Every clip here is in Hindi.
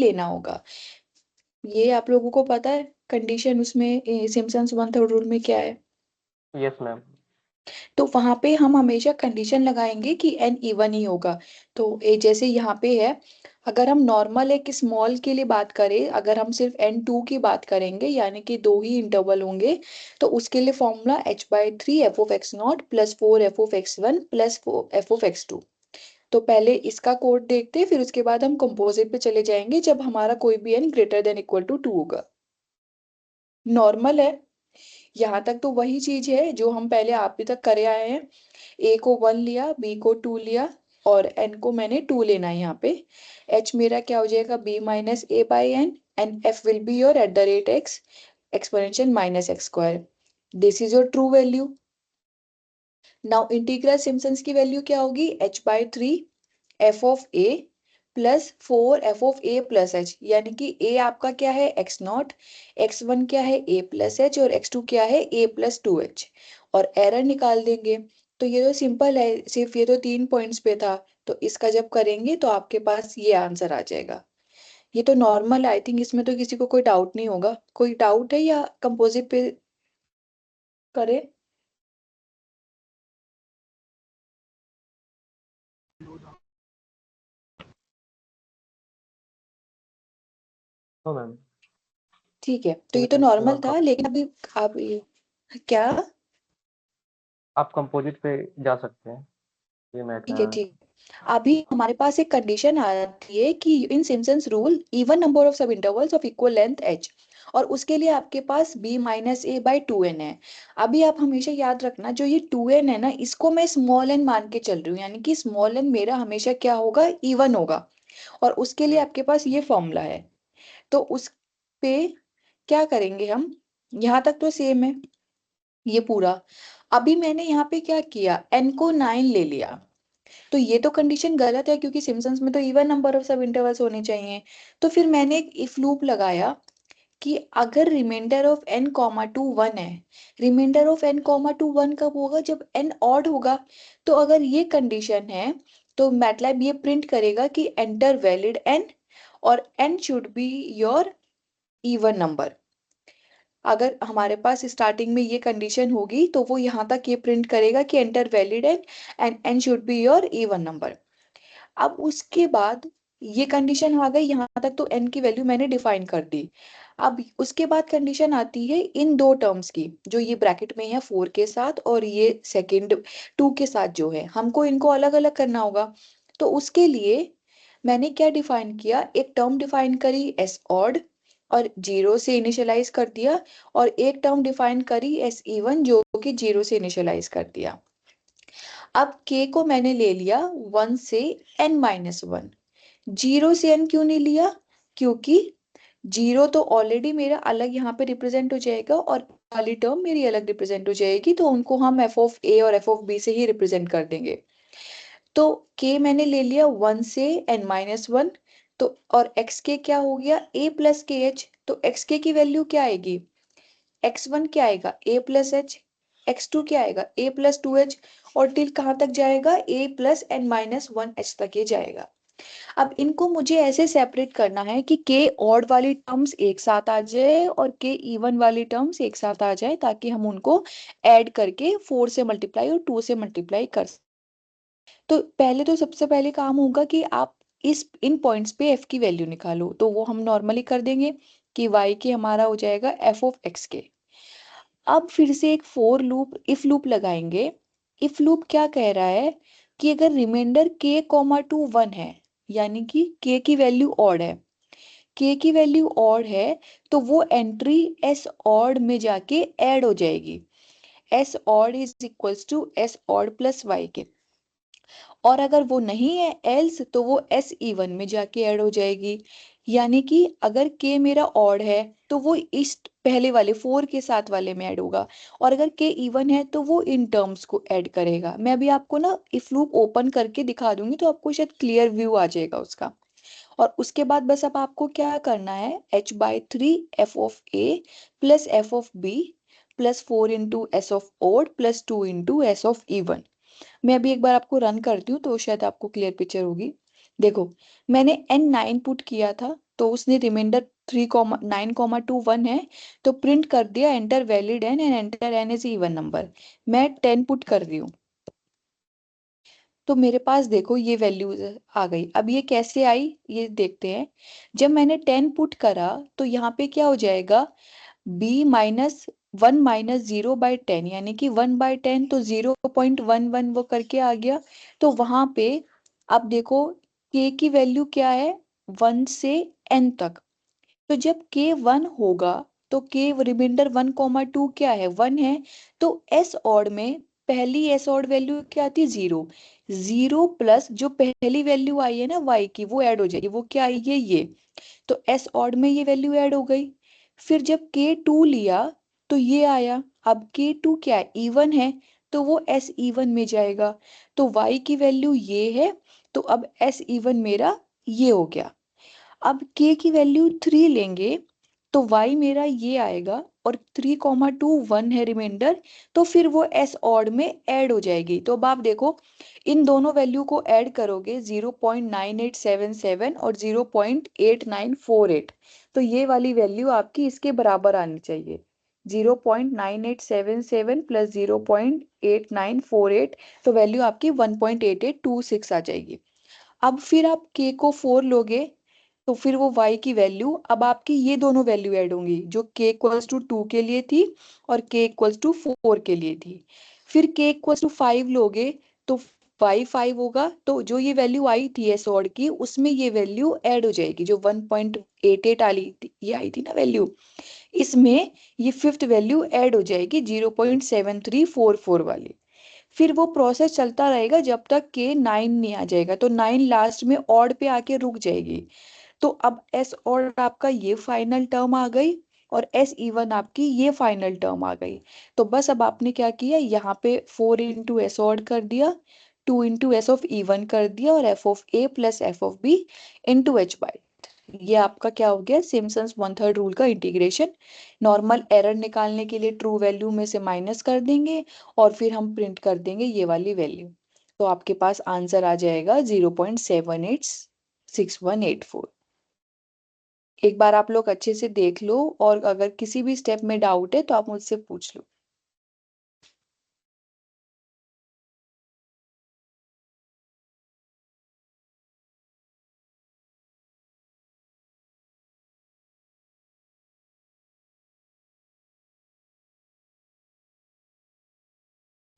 लेना होगा। ये आप लोगों को पता है कंडीशन उसमें सिम्पसन्स वन थर्ड रूल में क्या है? Yes ma'am. तो वहां पे हम हमेशा कंडीशन लगाएंगे कि एन इवन ही होगा। तो जैसे यहाँ पे है, अगर हम नॉर्मल एक स्मॉल के लिए बात करें, अगर हम सिर्फ N2 की बात करेंगे यानी कि दो ही इंटरवल होंगे, तो उसके लिए formula h/3 f(x0) plus 4 f(x1) plus f(x2)। तो पहले इसका कोड देखते हैं, फिर उसके बाद हम कंपोजिट पे चले जाएंगे जब हमारा कोई भी n greater than equal to 2 होगा। नॉर्मल है, यहाँ तक तो वही चीज है जो हम पहले आप भी तक करे आए हैं। ए को 1 लिया, बी को 2 लिया, और एन को मैंने 2 लेना है यहाँ पे। एच मेरा क्या हो जाएगा, B minus A by N, and F will be your at the rate X exponential minus X square. This is your true value. Now integral Simpson's की वैल्यू क्या होगी, h/3 F of A plus 4 F of A plus H, यानी कि ए आपका क्या है x0, x1 क्या है a प्लस एच, और x2 क्या है a प्लस 2h, और एरर निकाल देंगे। तो ये तो सिंपल है, सिर्फ ये तो 3 पॉइंट्स पे था। तो इसका जब करेंगे तो आपके पास ये आंसर आ जाएगा। ये तो नॉर्मल, आई थिंक इसमें तो किसी को कोई डाउट नहीं होगा। कोई डाउट है या कंपोजिट पे करे? No ma'am. ठीक है, तो यू ये तो कैन मूव नॉर्मल ऑन। था, लेकिन अभी आप क्या? आप कंपोजिट पे जा सकते हैं, ये मैच ठीक है। है, ठीक। अभी हमारे पास एक कंडीशन आती है कि in Simpson's rule even number of सब intervals of equal length h, और उसके लिए आपके पास b minus A by 2n है। अभी आप हमेशा याद रखना, जो ये 2n है ना, इसको मैं स्मॉल n मान के चल रही हूँ, यानी कि स्मॉल n मेरा हमेशा क्या होगा, इवन होगा। और उसके लिए आपके पास ये फॉर्मूला है। तो उस पे क्या करेंगे हम, यहाँ तक तो सेम है ये पूरा। अभी मैंने यहाँ पे क्या किया, n को 9 ले लिया। तो ये तो कंडीशन गलत है, क्योंकि सिम्पसन्स में तो इवन नंबर ऑफ सब इंटरवल्स होने चाहिए। तो फिर मैंने एक इफ लूप लगाया कि अगर remainder of n comma two 1 है, remainder of n comma two 1 कब होगा, जब n ऑड होगा। तो अगर ये कंडीशन है, तो मैटलैब ये प्रिंट करेगा कि एंटर वैलिड n, और n should be your even number. अगर हमारे पास स्टार्टिंग में ये कंडीशन होगी तो वो यहाँ तक ये प्रिंट करेगा कि enter valid n and n should be your even number. अब उसके बाद ये कंडीशन आ गई, यहाँ तक तो n की वैल्यू मैंने डिफाइन कर दी। अब उसके बाद कंडीशन आती है इन दो टर्म्स की, जो ये ब्रैकेट में है 4 के साथ, और ये सेकंड 2 के साथ जो है, हमको इनको अलग अलग करना होगा। तो उसके लिए मैंने क्या डिफाइन किया, एक टर्म डिफाइन करी एस ऑड, और 0 से इनिशियलाइज कर दिया, और एक टर्म डिफाइन करी एस इवन, जो कि 0 से इनिशियलाइज कर दिया। अब k को मैंने ले लिया 1 से n-1। 0 से n क्यों नहीं लिया, क्योंकि 0 तो ऑलरेडी मेरा अलग यहाँ पे रिप्रेजेंट हो जाएगा, और वाली टर्म मेरी अलग रिप्रेजेंट हो जाएगी, तो उनको हम एफ ऑफ ए और एफ ऑफ बी से ही रिप्रेजेंट कर देंगे। तो k मैंने ले लिया 1 से n-1। तो और x के क्या हो गया, a प्लस के एच। तो x के की वैल्यू क्या आएगी, x1 क्या आएगा, a प्लस एच, x2 क्या आएगा, a प्लस 2h, और टिल कहाँ तक जाएगा, a प्लस n-1h तक ये जाएगा। अब इनको मुझे ऐसे सेपरेट करना है कि k ऑड वाली टर्म्स एक साथ आ जाए और k इवन वाली टर्म्स एक साथ आ जाए, ताकि हम उनको ऐड करके 4 से मल्टीप्लाई और 2 से मल्टीप्लाई कर सकें। तो पहले तो सबसे पहले काम होगा कि आप इस इन पॉइंट्स पे f की वैल्यू निकालो, तो वो हम नॉर्मली कर देंगे कि y के हमारा हो जाएगा f ऑफ x के। अब फिर से एक फोर लूप इफ लूप लगाएंगे। इफ लूप क्या कह रहा है कि अगर रिमाइंडर k कॉमा टू 1 है, यानी कि k की वैल्यू ऑड है, k की वैल्यू ऑड है, तो वो एंट्री s ऑड में जाके ऐड हो जाएगी। s odd is equals to s odd plus y के। और अगर वो नहीं है एल्स, तो वो s इवन में जाके ऐड हो जाएगी। यानी कि अगर k मेरा ऑड है तो वो इस पहले वाले 4 के साथ वाले में ऐड होगा, और अगर k इवन है तो वो इन टर्म्स को ऐड करेगा। मैं अभी आपको ना इफ लूप ओपन करके दिखा दूंगी, तो आपको शायद क्लियर व्यू आ जाएगा उसका। और उसके बाद बस अब आपको क्या करना है, h/3 f of a plus f of b plus 4 into s of odd plus 2 into s of even. मैं अभी एक बार आपको रन करती हूँ तो शायद आपको क्लियर पिक्चर होगी। देखो मैंने n9 पुट किया था तो उसने रिमाइंडर 3,9,2 1 है, तो प्रिंट कर दिया enter valid N and enter N is even number. मैं 10 पुट कर रही हूँ, तो मेरे पास देखो ये वैल्यूज आ गई। अब ये कैसे आई ये देखते हैं। जब मैंने 10 पुट करा तो यहाँ पे क्या हो जाएगा, b -1 - 0/10, यानी कि 1/10, तो 0.11 वो करके आ गया। तो वहां पे अब देखो k की वैल्यू क्या है, 1 से n तक। तो जब k 1 होगा तो k रिमाइंडर 1,2 क्या है, 1 है। तो s ऑड में पहली s ऑड वैल्यू क्या आती है, 0। 0 प्लस जो पहली वैल्यू आई है ना y की, वो ऐड हो जाएगी। वो क्या आई है, ये। तो s ऑड में ये वैल्यू ऐड हो गई। फिर जब k2 लिया तो ये आया। अब k2 क्या है, इवन है, तो वो s इवन में जाएगा। तो y की वैल्यू ये है, तो अब s इवन मेरा ये हो गया। अब k की वैल्यू 3 लेंगे तो y मेरा ये आएगा, और 3,2 1 है रिमाइंडर, तो फिर वो s ऑड में ऐड हो जाएगी। तो अब आप देखो इन दोनों वैल्यू को ऐड करोगे, 0.9877 और 0.8948, तो ये वाली वैल्यू आपकी इसके बराबर आनी चाहिए। 0.9877 प्लस 0.8948, तो वैल्यू आपकी 1.8826 आ जाएगी। अब फिर आप k को 4 लोगे तो फिर वो y की वैल्यू, अब आपकी ये दोनों वैल्यू ऐड होंगी जो k इक्वल्स टू 2 के लिए थी और k इक्वल्स टू 4 के लिए थी। फिर k इक्वल्स टू 5 लोगे तो y 5 होगा, तो जो ये वैल्यू आई थी एस ऑड की, उसमें ये वैल्यू ऐड हो जाएगी। जो 1.88 ये आई थी ना वैल्यू, इसमें ये फिफ्थ वैल्यू ऐड हो जाएगी 0.7344 वाली। फिर वो प्रोसेस चलता रहेगा जब तक के 9 नहीं आ जाएगा, तो 9 लास्ट में ऑड पे आके रुक जाएगी। तो अब एस ऑड आपका ये फाइनल टर्म आ गई, और एस इवन आपकी ये फाइनल टर्म आ गई। तो बस अब आपने क्या किया, यहाँ पे 4 इंटू एस ऑड कर दिया, 2 इंटू एस ऑफ इवन कर दिया, और f of A plus f of b into h by. ये आपका क्या हो गया, सिम्पसन्स 1/3 रूल का इंटीग्रेशन। नॉर्मल एरर निकालने के लिए ट्रू वैल्यू में से माइनस कर देंगे, और फिर हम प्रिंट कर देंगे ये वाली वैल्यू। तो आपके पास आंसर आ जाएगा 0.786184। एक बार आप लोग अच्छे से देख लो, और अगर किसी भी स्टेप में डाउट है तो आप मुझसे पूछ लो।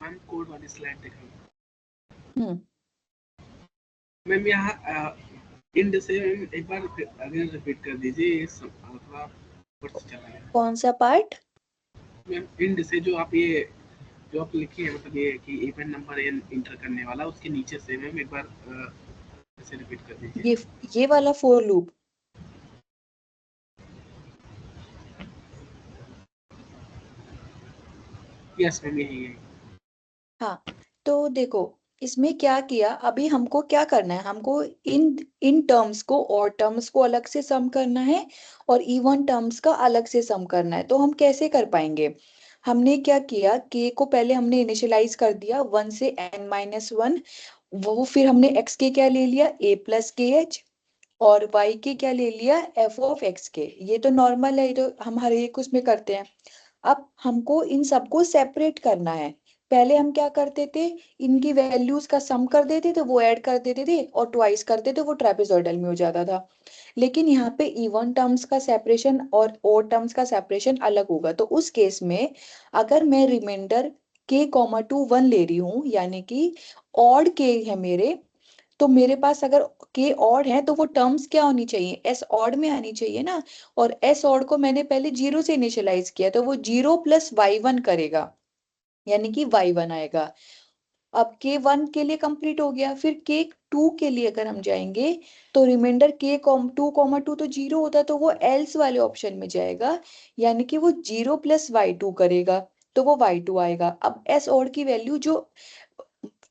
मैम कोड वाली स्लाइड दिखाइए। हम्म मैम यहाँ इंड से एक बार अगर रिपीट कर दीजिए, थोड़ा ऊपर से चला गया। कौन सा पार्ट? मैम इंड से जो आप ये जो आप लिखी है, मतलब ये कि इवन नंबर एन इंटर करने वाला, उसके नीचे से मैम एक बार से रिपीट कर दीजिए। ये ये वाला फोर लूप। यस मैम यही है। हाँ, तो देखो इसमें क्या किया, अभी हमको क्या करना है, हमको इन इन टर्म्स को और टर्म्स को अलग से सम करना है, और इवन टर्म्स का अलग से सम करना है। तो हम कैसे कर पाएंगे, हमने क्या किया, k को पहले हमने इनिशियलाइज कर दिया 1 से n-1। वो फिर हमने x के क्या ले लिया, a प्लस के एच, और y के क्या ले लिया, f ऑफ x के। ये तो नॉर्मल है, ये तो हम हर एक उसमें करते हैं। अब हमको इन सबको सेपरेट करना है। पहले हम क्या करते थे, इनकी वैल्यूज का सम कर देते थे, वो ऐड कर देते थे, और ट्वाइस करते थे, वो ट्रेपेजॉइडल में हो जाता था। लेकिन यहाँ पे इवन टर्म्स का सेपरेशन और ओड टर्म्स का सेपरेशन अलग होगा। तो उस केस में अगर मैं रिमाइंडर k,2 1 ले रही हूँ, यानी कि ऑड k है मेरे, तो मेरे पास अगर k ऑड है तो वो टर्म्स क्या होनी चाहिए, s ऑड में आनी चाहिए ना। और s ऑड को मैंने पहले 0 से इनिशियलाइज किया, तो वो 0 प्लस y1 करेगा, यानी कि y1 आएगा। अब k1 के लिए कंप्लीट हो गया। फिर k2 के लिए अगर हम जाएंगे, तो रिमाइंडर k,2,2 तो 0 होता, तो वो एल्स वाले ऑप्शन में जाएगा, यानी कि वो 0 प्लस y2 करेगा, तो वो y2 आएगा। अब s ऑड की वैल्यू जो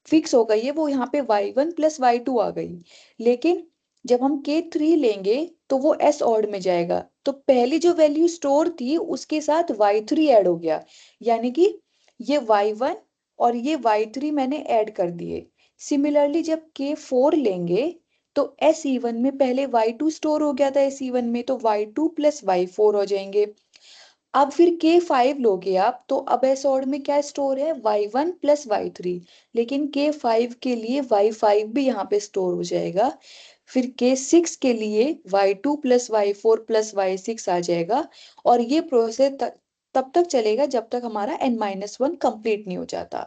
फिक्स हो गई है, वो यहाँ पे y1 प्लस y2 आ गई। लेकिन जब हम k3 लेंगे तो वो s ऑड में जाएगा, तो पहली जो वैल्यू स्टोर थी उसके साथ y3 ऐड हो गया, यानी कि ये y1 और ये y3 मैंने ऐड कर दिए। सिमिलरली जब k4 लेंगे तो SE1 में पहले Y2 स्टोर हो गया था SE1 में, तो Y2 प्लस Y4 हो जाएंगे। अब फिर K5 लोगे आप, तो अब एस ऑर्डर में क्या स्टोर है, Y1 प्लस Y3, लेकिन K5 के लिए Y5 भी यहाँ पे स्टोर हो जाएगा। फिर K6 के लिए Y2 plus Y4 plus Y6 आ जाएगा। और ये प्रोसेस तब तक चलेगा जब तक हमारा N-1 कंप्लीट नहीं हो जाता।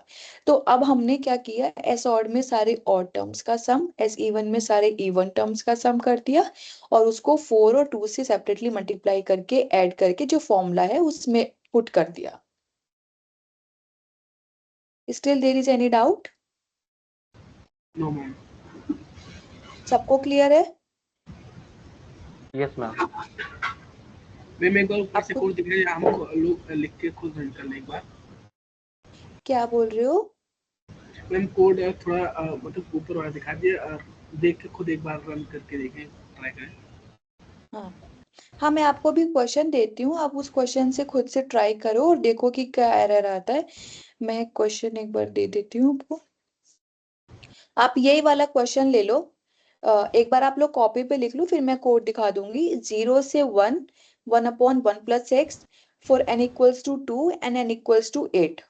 तो अब हमने क्या किया, एस ऑर्डर में सारे ऑड टर्म्स का सम, SE1 में सारे इवन टर्म्स का सम कर दिया, और उसको 4 और 2 से सेपरेटली मल्टीप्लाई करके ऐड करके जो फॉर्मूला है उसमें पुट कर दिया। Still there is any doubt? No ma'am. सबको क्लियर है? Yes ma'am. मैम एक बार ऊपर से आपको कोड दिख रहा है, हमको लोग लिख के खुद रन कर लें एक बार। क्या बोल रहे हो? मैम कोड थोड़ा मतलब ऊपर वाला दिखा दिए, देख के खुद एक बार रन करके देखें, ट्राई करें। हाँ हाँ, मैं आपको भी क्वेश्चन देती हूँ, आप उस क्वेश्चन से खुद से ट्राई करो और देखो कि क्या एरर आता है। मैं क्वेश्चन एक बार दे देती हूँ आपको। आप यही वाला क्वेश्चन ले लो, एक बार आप लोग कॉपी पे लिख लो, फिर मैं कोड दिखा दूंगी। 0 से 1, 1/1 + x for n=2 and n=8।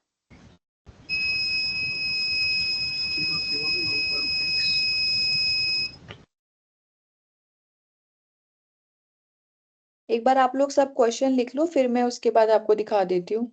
एक बार आप लोग सब क्वेश्चन लिख लो, फिर मैं उसके बाद आपको दिखा देती हूँ।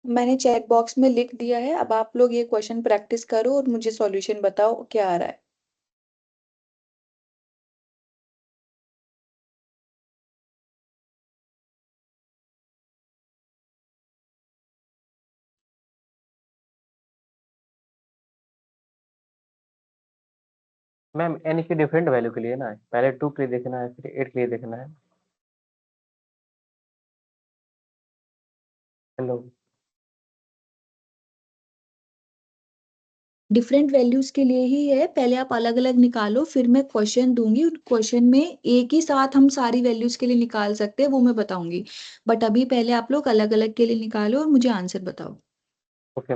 मैंने चैट बॉक्स में लिख दिया है, अब आप लोग ये क्वेश्चन प्रैक्टिस करो और मुझे सॉल्यूशन बताओ क्या आ रहा है। मैम एन की डिफरेंट वैल्यू के लिए ना, पहले 2 के लिए देखना है, फिर 8 के लिए देखना है। हेलो। डिफरेंट वैल्यूज के लिए ही है, पहले आप अलग अलग निकालो, फिर मैं क्वेश्चन दूंगी, क्वेश्चन में एक ही साथ हम सारी वैल्यूज के लिए निकाल सकते हैं, वो मैं बताऊंगी। बट अभी पहले आप लोग अलग अलग के लिए निकालो और मुझे आंसर बताओ। ओके।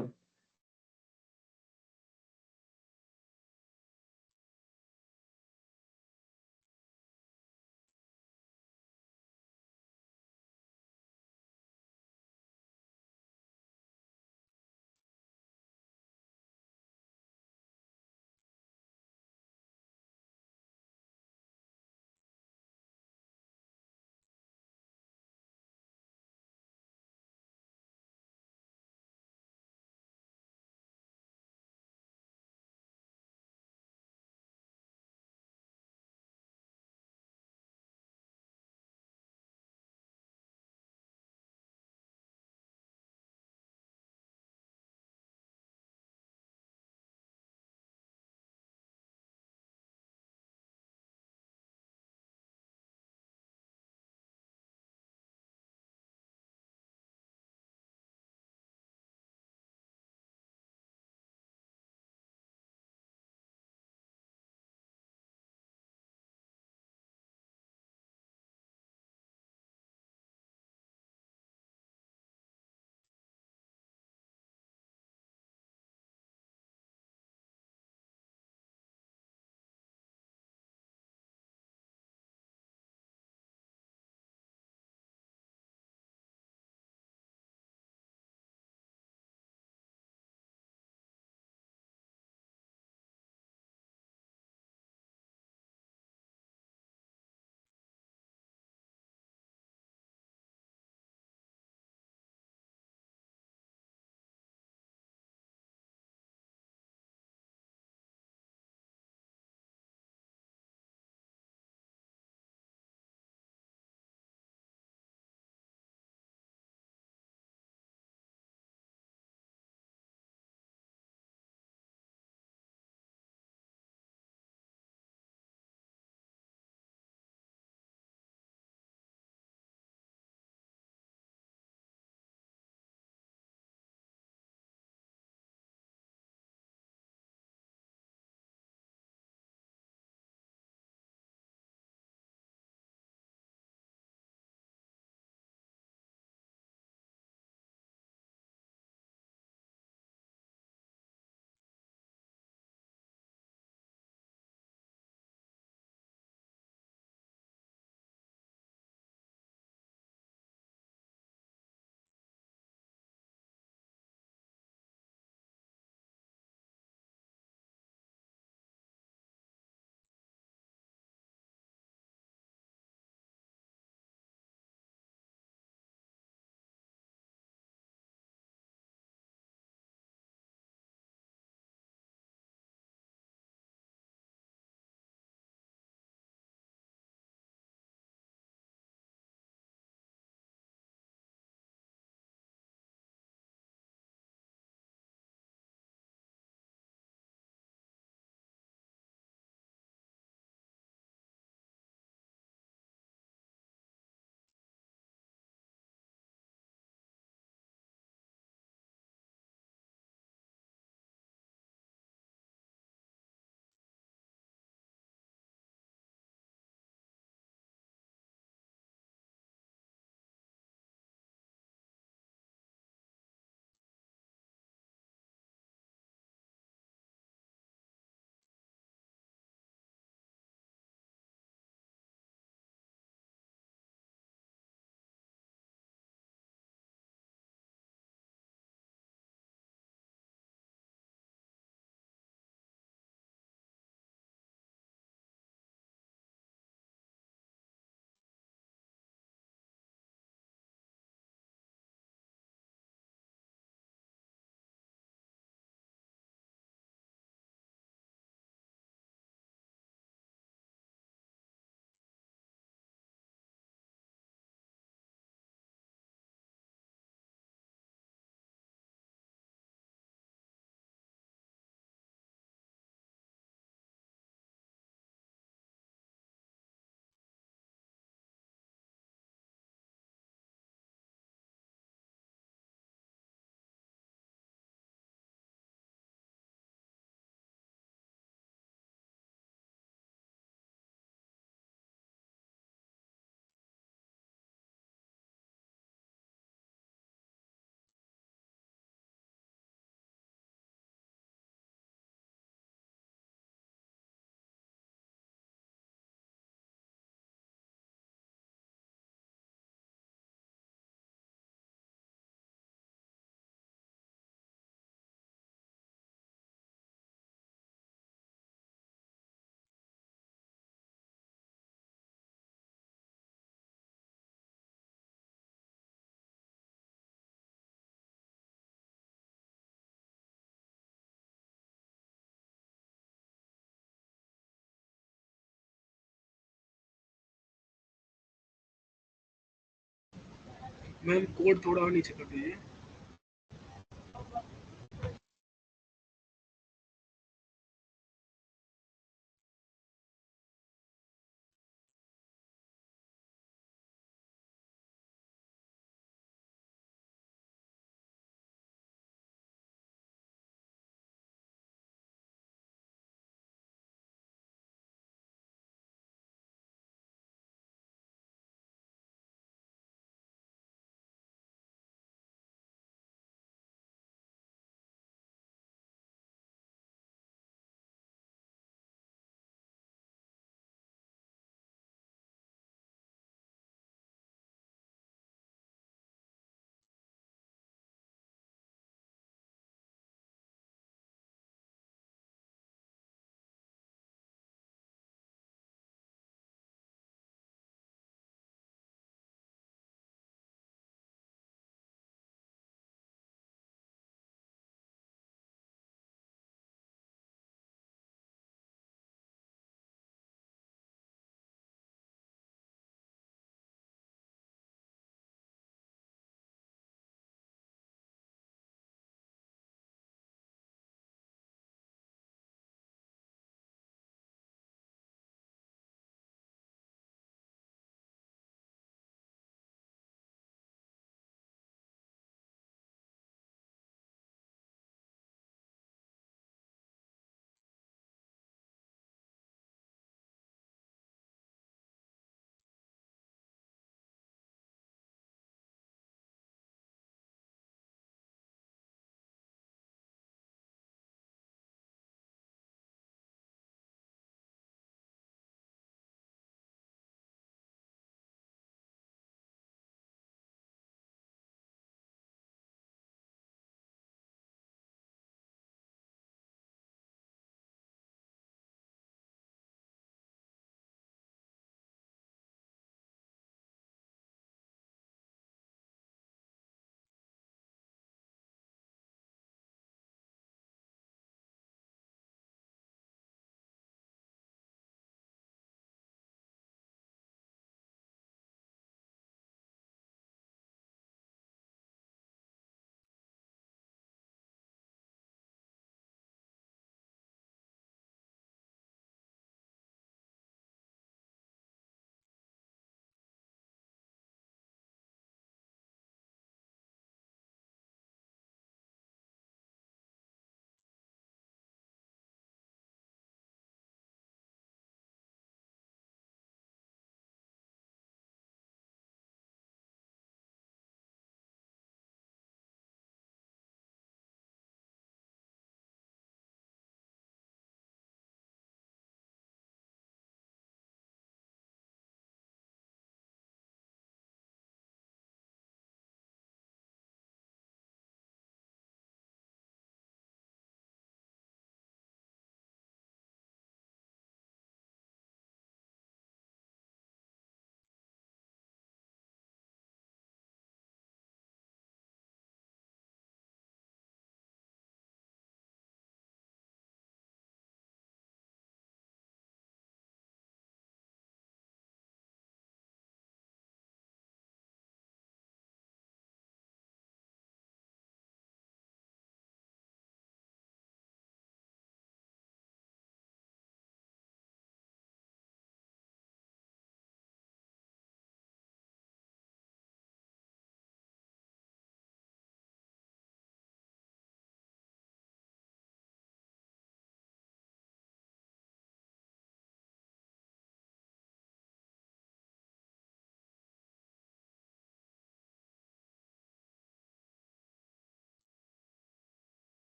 मैम कोड थोड़ा और नीचे कर दीजिए।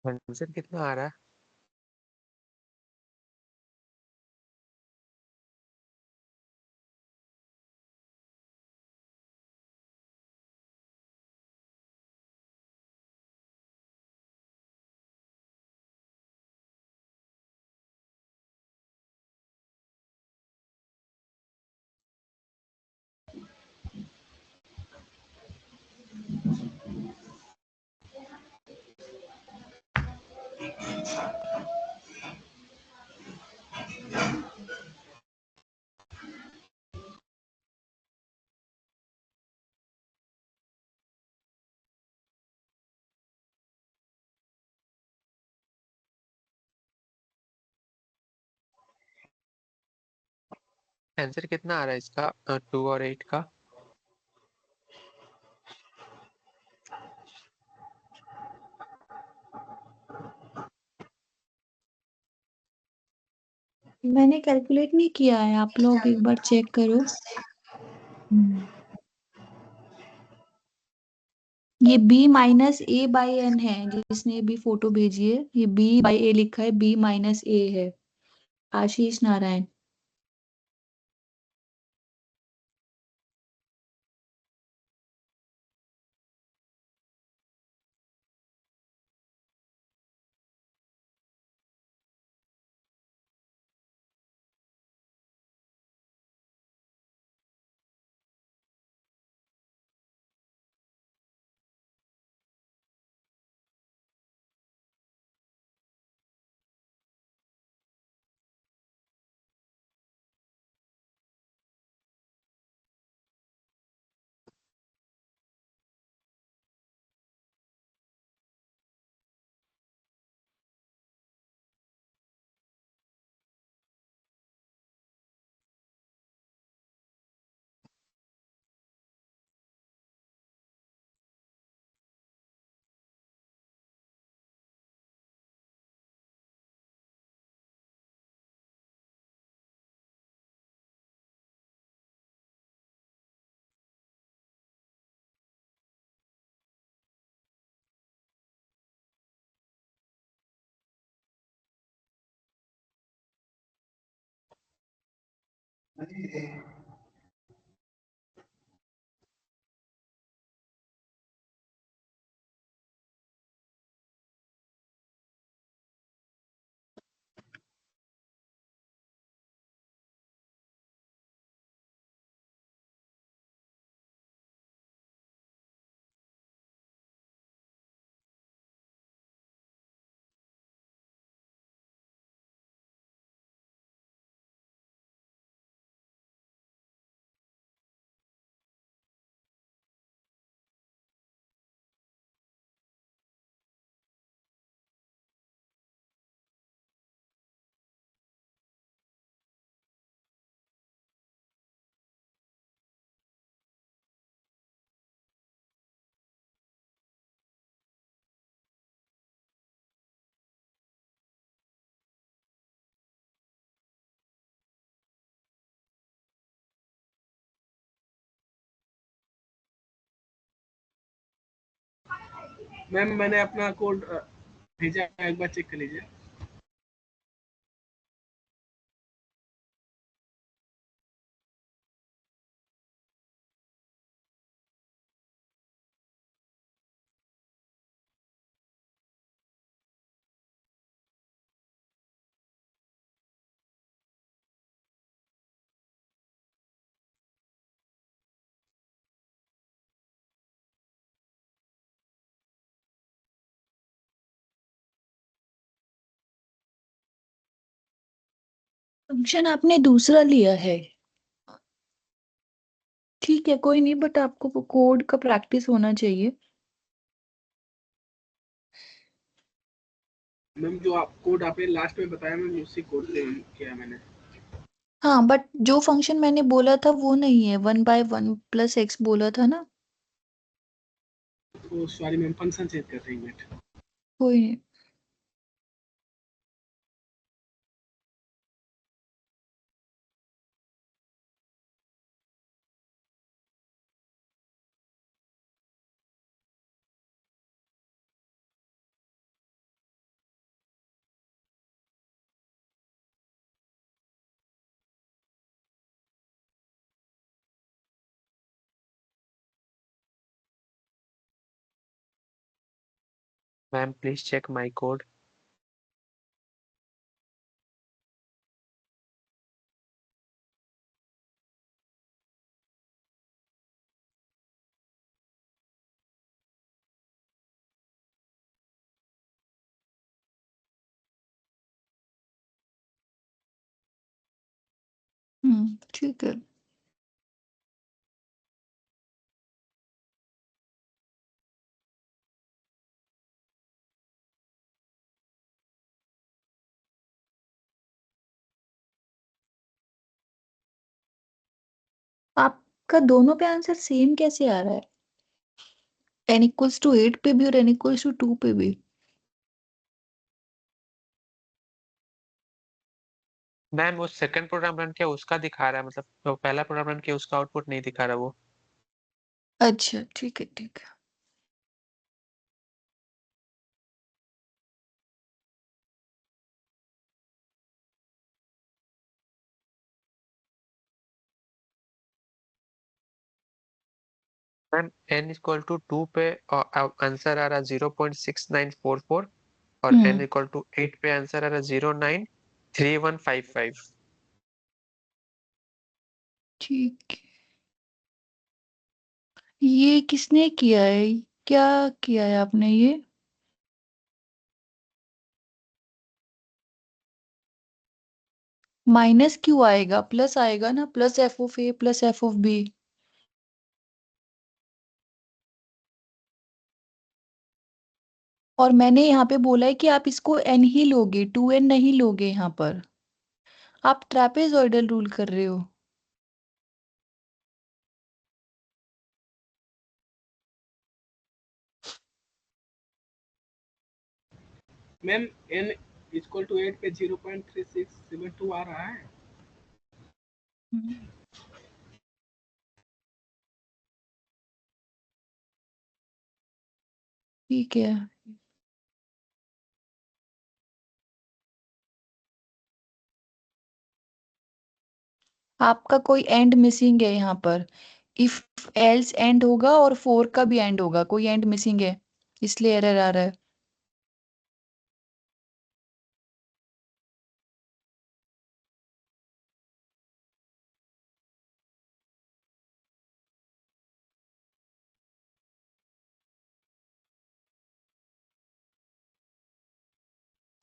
फंक्शन कितना आ रहा है? आंसर कितना आ रहा है इसका 2 और 8 का? मैंने कैलकुलेट नहीं किया है, आप लोग एक बार चेक करो। ये b minus A by n है, जिसने भी फोटो भेजी है ये b बाई ए लिखा है, b माइनस ए है। आशीष नारायण। मैम मैंने अपना कोड भेजा है, एक बार चेक कर लीजिए। फंक्शन आपने दूसरा लिया है, ठीक है कोई नहीं, बट आपको कोड का प्रैक्टिस होना चाहिए। मैम जो आप कोड आपने लास्ट में बताया मैम, उसी कोड से किया मैंने। हाँ बट जो फंक्शन मैंने बोला था वो नहीं है, 1/1 प्लस एक्स बोला था ना। तो सॉरी मैम, फंक्शन चेंज कर रही मिनट। कोई नहीं। Ma'am please check my code. ठीक है। आपका दोनों पे आंसर सेम कैसे आ रहा है? n=8 पे भी और n=2 पे भी। मैम वो सेकंड प्रोग्राम रन किया उसका दिखा रहा है, मतलब जो पहला प्रोग्राम रन किया उसका आउटपुट नहीं दिखा रहा वो। अच्छा ठीक है ठीक है। मैम n=2 पे आंसर आ रहा 0.6944 और n=8 पे आंसर आ रहा 0.93155। ठीक है। ये किसने किया है? क्या किया है आपने ये? माइनस क्यों आएगा? प्लस आएगा ना, प्लस f(a) प्लस f(b). और मैंने यहाँ पे बोला है कि आप इसको n ही लोगे, 2n नहीं लोगे यहाँ पर। आप ट्रापेजॉइडल रूल कर रहे हो। मैम n=8 पे 0.3672 आ रहा है। हम्म, ठीक है। आपका कोई एंड मिसिंग है यहाँ पर। इफ एल्स एंड होगा और 4 का भी एंड होगा, कोई एंड मिसिंग है, इसलिए एरर आ रहा है।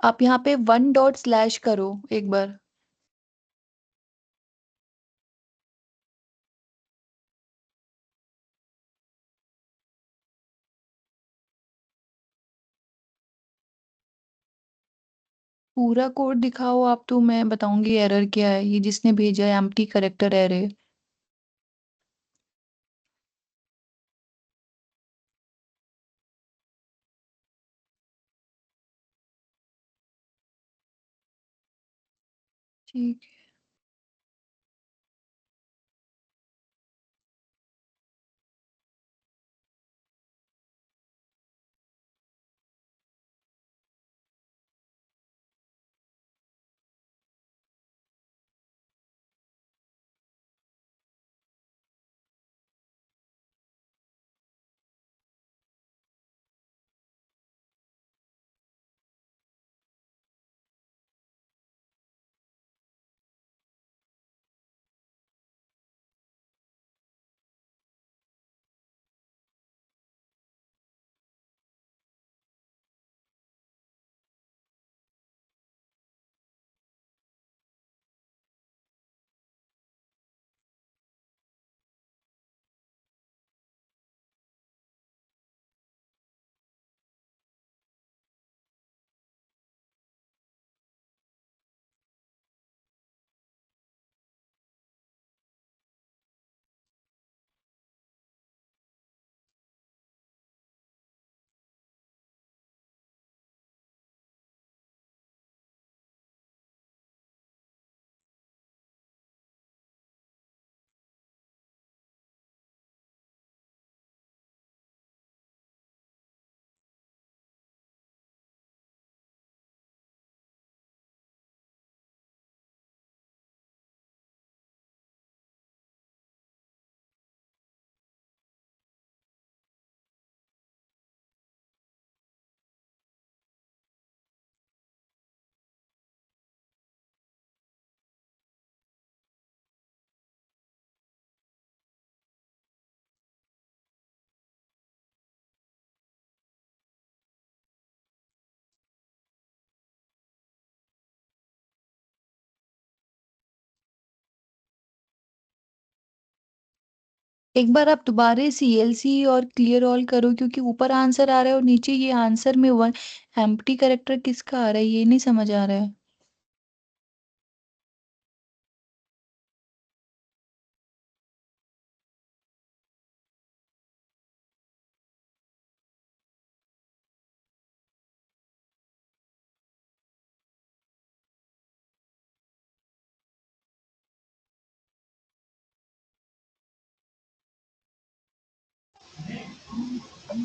आप यहाँ पे 1 डॉट स्लैश करो एक बार। पूरा कोड दिखाओ आप, तो मैं बताऊंगी एरर क्या है। ये जिसने भेजा है एम्प्टी करेक्टर एरे। ठीक है। एक बार आप दोबारा CLC और क्लियर ऑल करो, क्योंकि ऊपर आंसर आ रहा है और नीचे ये आंसर में वन एम्प्टी करेक्टर किसका आ रहा है ये नहीं समझ आ रहा है। n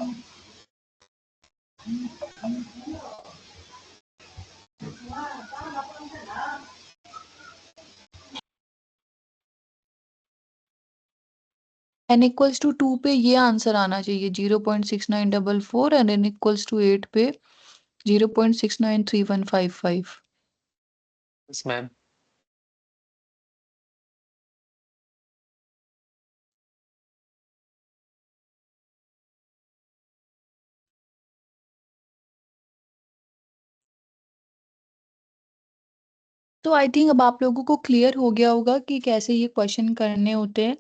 इक्वल्स टू 2 पे ये आंसर आना चाहिए 0.6944 एंड n इक्वल्स टू 8 पे 0.693155। Yes, ma'am. तो आई थिंक अब आप लोगों को क्लियर हो गया होगा कि कैसे ये क्वेश्चन करने होते हैं।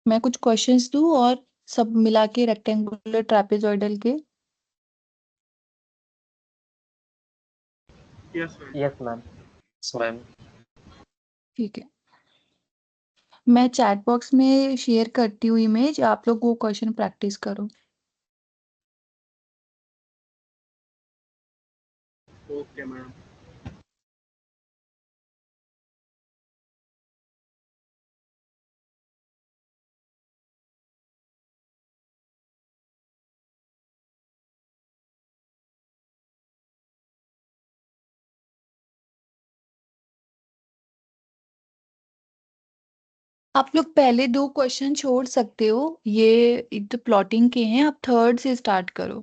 मैं कुछ क्वेश्चंस दूं और सब मिला के रेक्टेंगुलर ट्रापेजॉइडल के। Yes ma'am. Yes ma'am. Yes, ma'am. ठीक है, मैं चैट बॉक्स में शेयर करती हूँ इमेज, आप लोग वो क्वेश्चन प्रैक्टिस करो। Okay ma'am. आप लोग पहले 2 क्वेश्चन छोड़ सकते हो, ये तो प्लॉटिंग के हैं, आप थर्ड से स्टार्ट करो।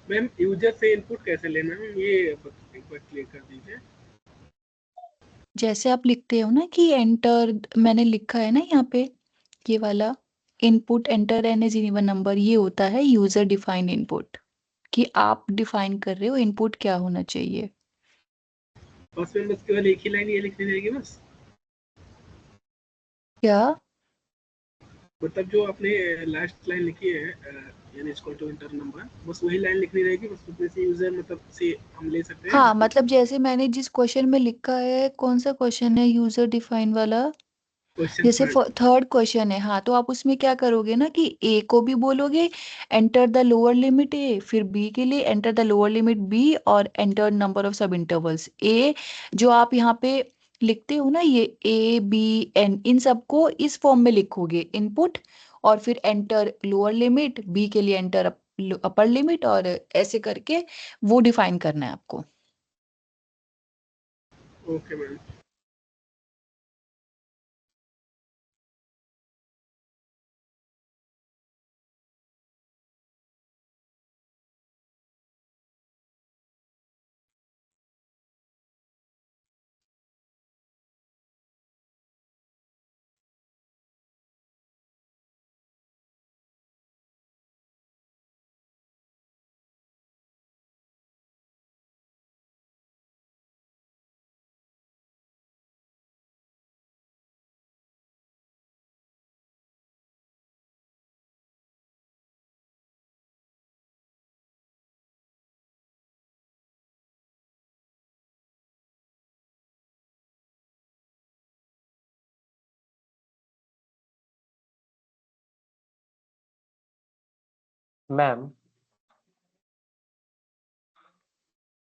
मैम यूजर से इनपुट कैसे लेना है ये एक बार क्लियर कर दीजिए। जैसे आप लिखते हो ना कि एंटर, मैंने लिखा है ना यहाँ पे ये वाला input enter N is even number, ये होता है यूजर डिफाइंड इनपुट, कि आप डिफाइन कर रहे हो इनपुट क्या होना चाहिए। बस मैम बस केवल एक ही लाइन ये लिखनी रहेगी बस, क्या? मतलब जो आपने लास्ट लाइन लिखी है n equal to enter number, बस वही लाइन लिखनी रहेगी, बस उसमें से यूजर मतलब से हम ले सकते हैं हाँ, इनपुट। मतलब जैसे मैंने जिस क्वेश्चन में लिखा है, कौन सा क्वेश्चन है यूजर डिफाइन वाला, क्वेश्चन जैसे थर्ड। थर्ड क्वेश्चन है, हाँ, तो आप उसमें क्या करोगे ना कि ए को भी बोलोगे enter the lower limit a, फिर बी के लिए enter the lower limit b और एंटर नंबर ऑफ सब इंटरवल्स ए। जो आप यहाँ पे लिखते हो ना ये ए बी एन, इन सबको इस फॉर्म में लिखोगे इनपुट, और फिर एंटर लोअर लिमिट, बी के लिए एंटर अपर लिमिट, और ऐसे करके वो डिफाइन करना है आपको। Okay ma'am. मैम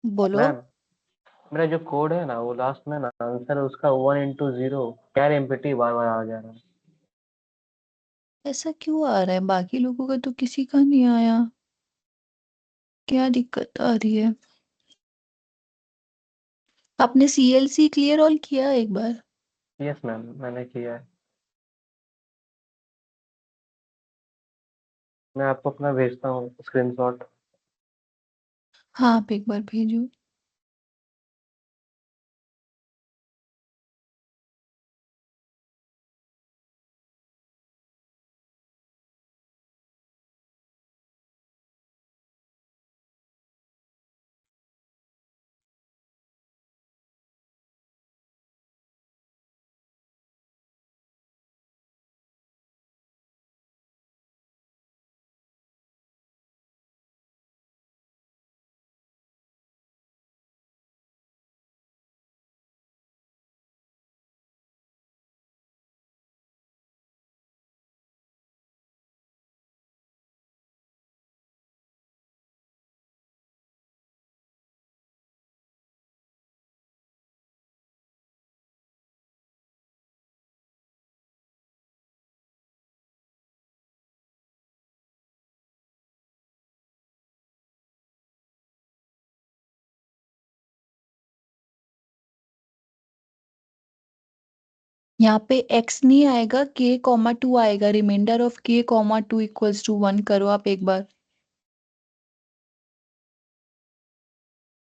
बोलो। मैम मेरा जो कोड है ना, वो लास्ट में ना आंसर उसका 1 into 0 कैर एम्प्टी बार बार आ जा रहा है। ऐसा क्यों आ रहा है? बाकी लोगों का तो किसी का नहीं आया, क्या दिक्कत आ रही है? आपने सीएलसी क्लियर ऑल किया एक बार? यस मैम, मैंने किया है। मैं आपको अपना भेजता हूँ स्क्रीनशॉट। हाँ, आप एक बार भेजो। यहाँ पे x नहीं आएगा, k,2 आएगा। Reminder of k,2 equals to 1 करो आप एक बार।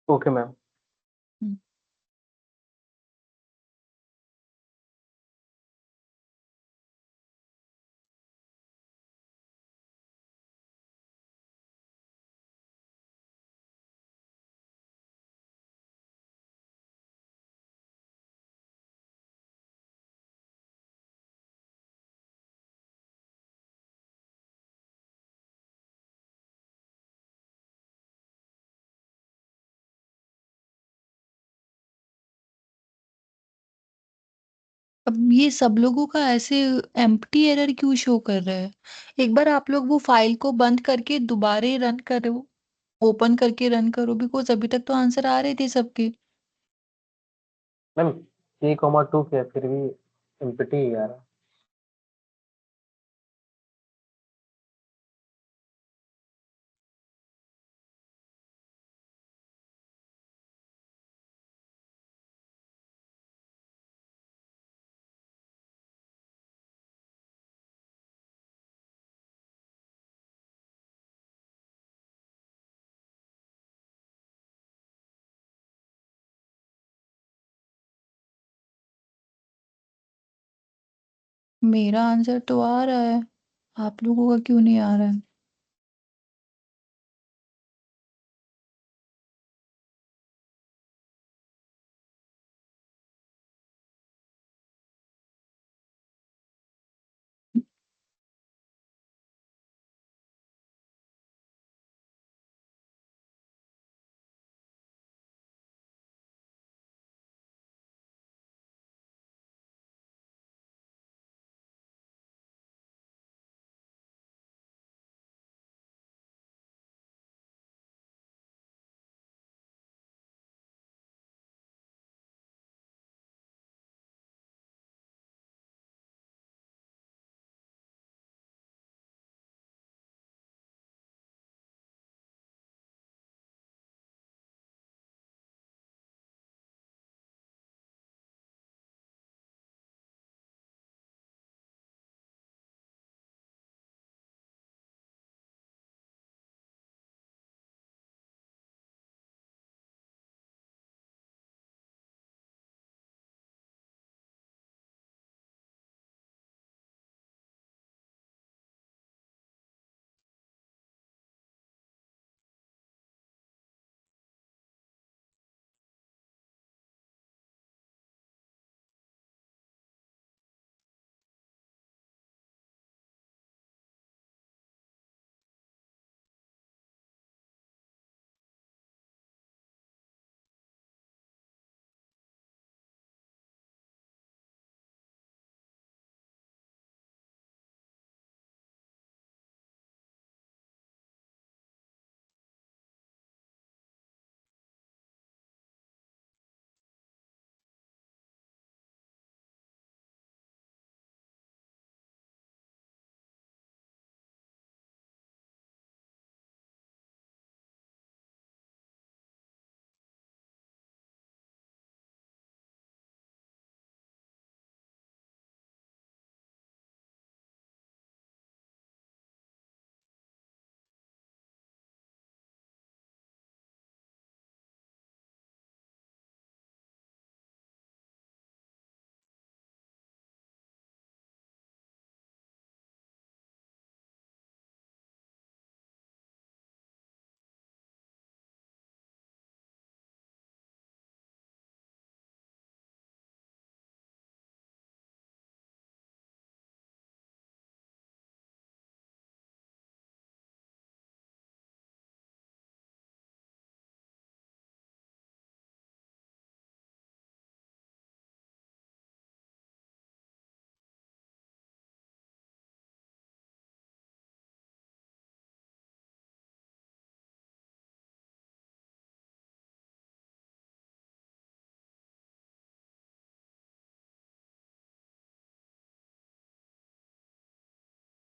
Okay ma'am. हम्म। अब ये सब लोगों का ऐसे एम्प्टी एरर क्यों शो कर रहा है? एक बार आप लोग वो फाइल को बंद करके दोबारा रन करो, ओपन करके रन करो, बिकॉज अभी तक तो आंसर आ रहे थे सबके। मैम k,2 क्या फिर भी एम्प्टी ही आ रहा। मेरा आंसर तो आ रहा है, आप लोगों का क्यों नहीं आ रहा है?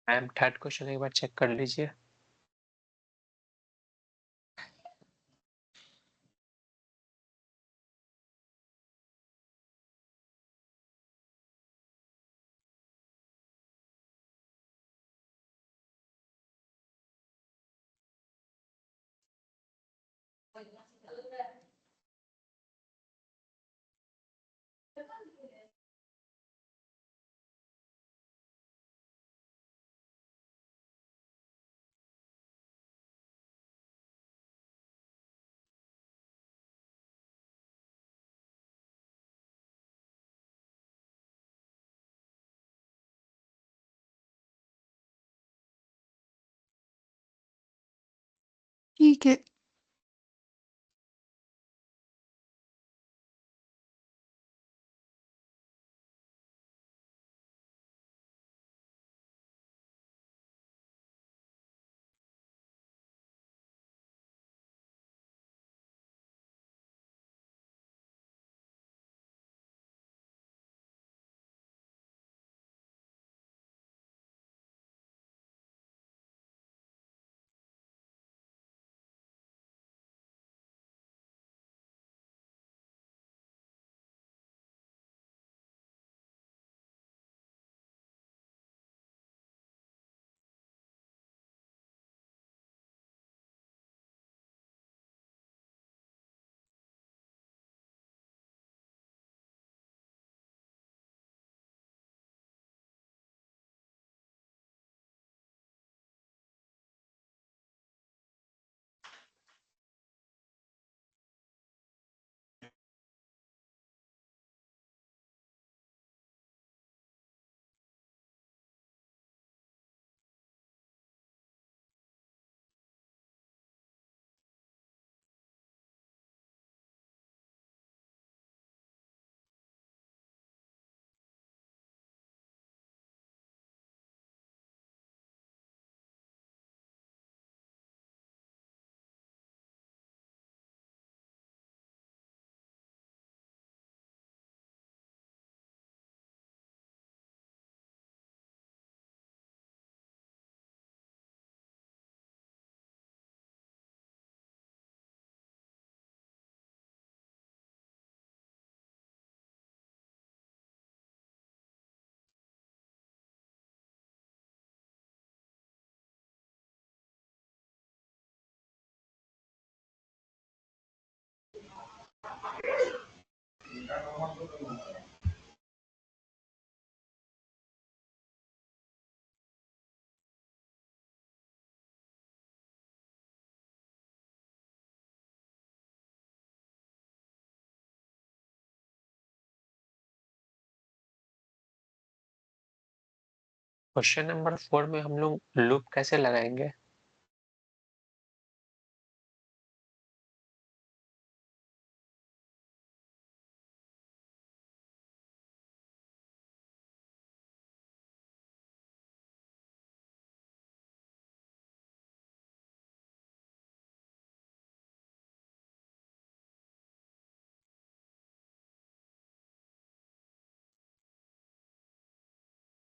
मैम थर्ड क्वेश्चन एक बार चेक कर लीजिए। ठीक है। क्वेश्चन नंबर 4 में हम लोग लूप कैसे लगाएंगे?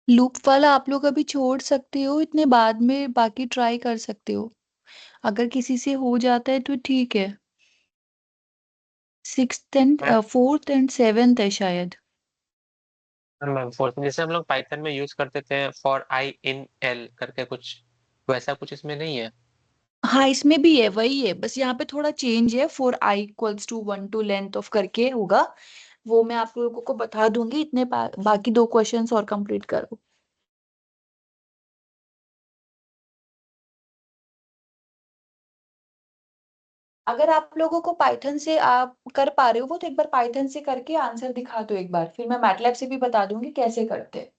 लूप वाला आप लोग अभी छोड़ सकते हो, इतने बाद में बाकी ट्राई कर सकते हो। अगर किसी से हो जाता है तो ठीक है। 6th and ma'am 4th and 7th है शायद। मैम फोर्थ में जैसे हम लोग पाइथन में यूज करते थे फॉर आई इन एल करके कुछ, वैसा कुछ इसमें नहीं है? हाँ, इसमें भी है, वही है, बस यहाँ पे थोड़ा चेंज है। For i equals to 1 to length of करके होगा। वो मैं आप लोगों को बता दूंगी। इतने बाकी 2 क्वेश्चंस और कंप्लीट करो। अगर आप लोगों को पाइथन से आप कर पा रहे हो वो, तो एक बार पाइथन से करके आंसर दिखा दो एक बार, फिर मैं मैटलैब से भी बता दूंगी कैसे करते हैं।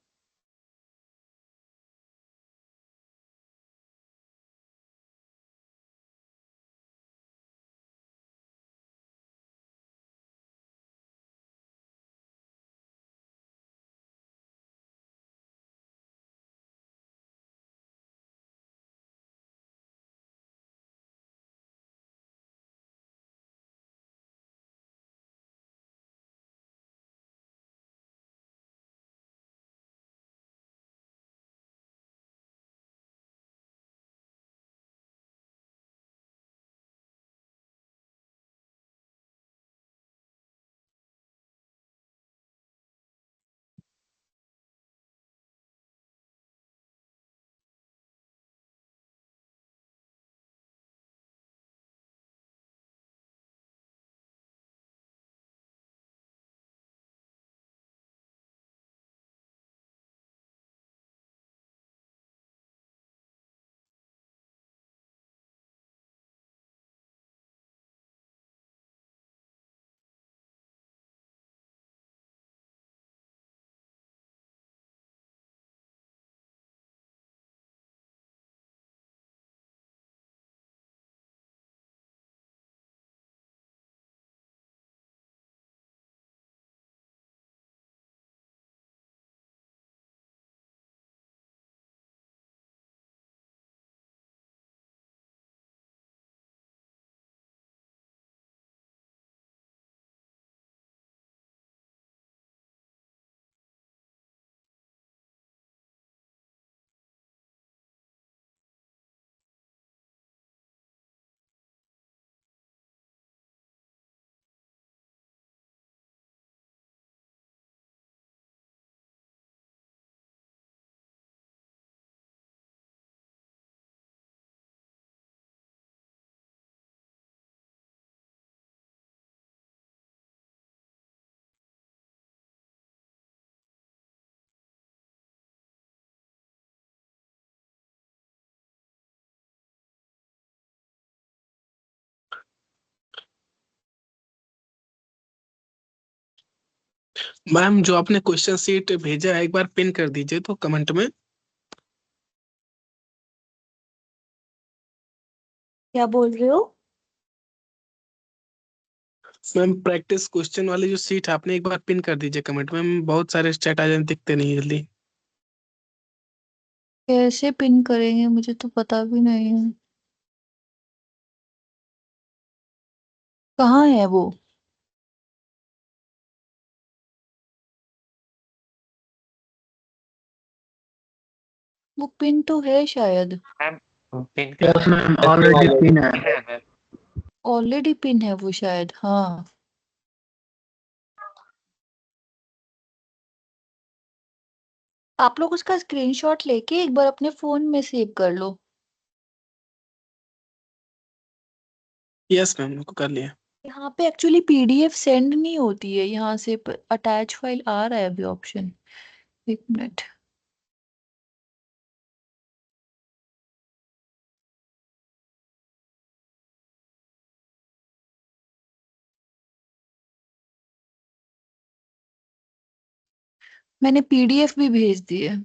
मैम जो आपने क्वेश्चन शीट भेजा है एक बार पिन कर दीजिए तो कमेंट में। क्या बोल रहे हो? मैम प्रैक्टिस क्वेश्चन वाली जो शीट है आपने एक बार पिन कर दीजिए कमेंट में, मैम बहुत सारे चैट आ जाते दिखते नहीं जल्दी। कैसे पिन करेंगे, मुझे तो पता भी नहीं है। कहाँ है वो? वो पिन तो है शायद। Ma'am pin yes ma'am, already pin है। ऑलरेडी पिन है वो शायद, हाँ। आप लोग उसका स्क्रीनशॉट लेके एक बार अपने फोन में सेव कर लो। यस मैम, उनको कर लिया। यहाँ पे एक्चुअली पीडीएफ सेंड नहीं होती है, यहाँ से अटैच फाइल आ रहा है अभी ऑप्शन। एक मिनट। मैंने पीडीएफ भी भेज दी है।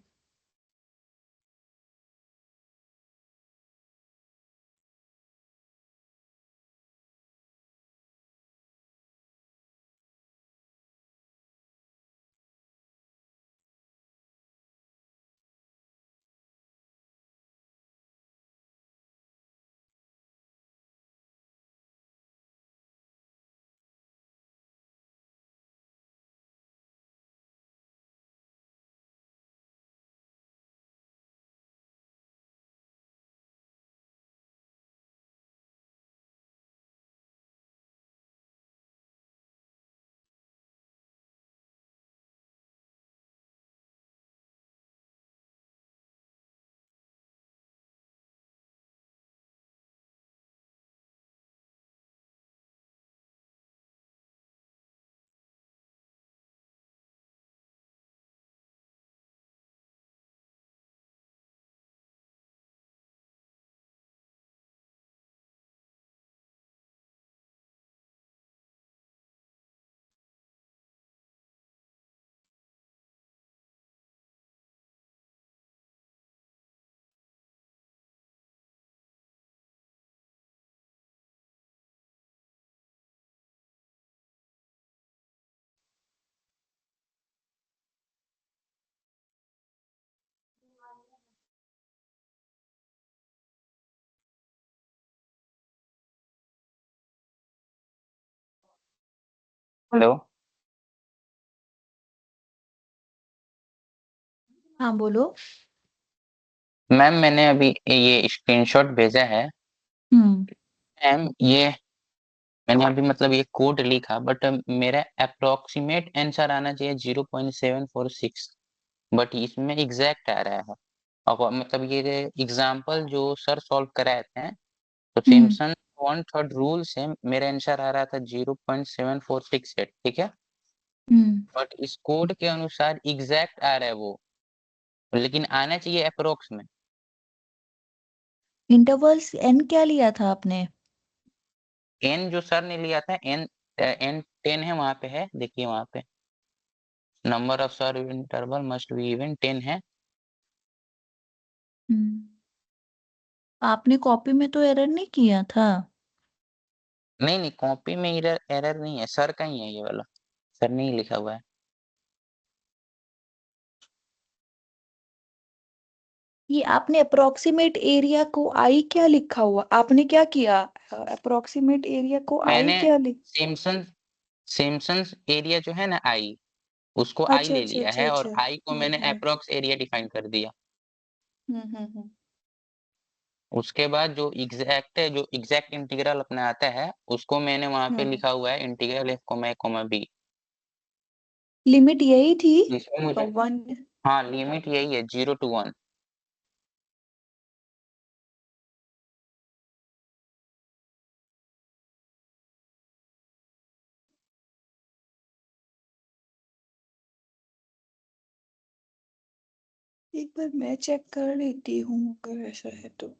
हेलो हाँ बोलो। मैम, मैंने अभी ये स्क्रीनशॉट भेजा है। हम्म। मैम ये मैंने अभी मतलब ये कोड लिखा, बट मेरा अप्रोक्सीमेट आंसर आना चाहिए 0.746, बट इसमें एग्जैक्ट आ रहा है। और मतलब ये एग्जाम्पल जो सर सॉल्व कराए थे, तो हम्म। सिम्पसन वन थर्ड रूल से मेरा आंसर आ रहा था 0.7468, ठीक है। हम्म। बट इस कोड के अनुसार एग्जैक्ट आ रहा है वो, लेकिन आना चाहिए अप्रोक्स में। इंटरवल्स एन क्या लिया था आपने? एन जो सर ने लिया था, एन एन 10 है, वहां पे है, देखिए वहां पे number of sir interval must be even 10 है। हम्म। आपने कॉपी में तो एरर नहीं किया था? नहीं नहीं, कॉपी में एरर एरर नहीं है, सर का ही है ये वाला, सर ने ही लिखा हुआ है। ये आपने अप्रोक्सीमेट एरिया को आई क्या लिखा हुआ, आपने क्या किया? अप्रोक्सीमेट एरिया को आई मैंने क्या लिख? सिम्पसन सिम्पसन्स एरिया जो है ना, आई, उसको आई अच्छा ले अच्छा लिया अच्छा है, अच्छा। और आई को मैंने अप्रोक्स एरिया डिफाइन कर दिया। हम्म। उसके बाद जो एग्जैक्ट है, जो एग्जैक्ट इंटीग्रल अपना आता है, उसको मैंने वहां पे हम्म। लिखा हुआ है इंटीग्रल एफ कोमा ए कोमा बी। लिमिट यही थी? इसमें मुझे, वन? हाँ लिमिट यही है, 0 to 1। एक बार मैं चेक कर लेती हूँ अगर ऐसा है तो।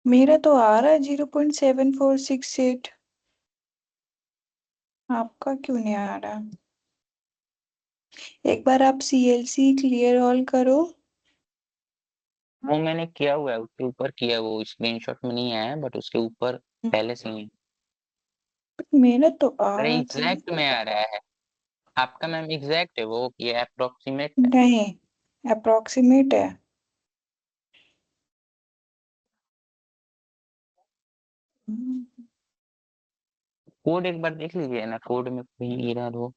मेरा तो आ रहा है 0.7468। आपका क्यों नहीं आ रहा? एक बार आप CLC क्लियर ऑल करो। वो मैंने किया हुआ है, उसके ऊपर किया, वो स्क्रीनशॉट में नहीं आया बट उसके ऊपर पहले से ही है। मेरा तो आ अरे रहा थी। एग्जैक्ट में आ रहा है आपका मैम, एग्जैक्ट है वो, ये अप्रोक्सीमेट है। नहीं, अप्रोक्सीमेट है। कोड एक बार देख लीजिए ना, कोड में कहीं एरर हो।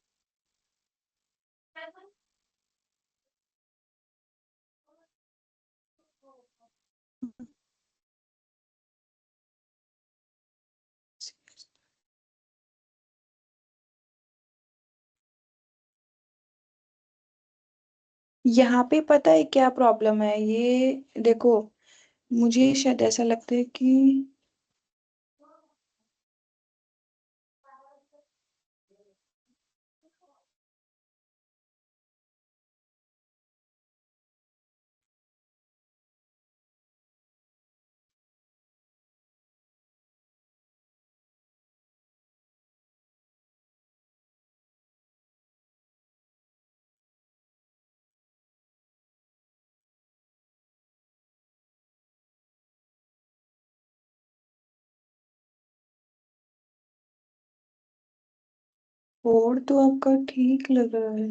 यहाँ पे पता है क्या प्रॉब्लम है? ये देखो, मुझे शायद ऐसा लगता है कि कोड तो आपका ठीक लग रहा है।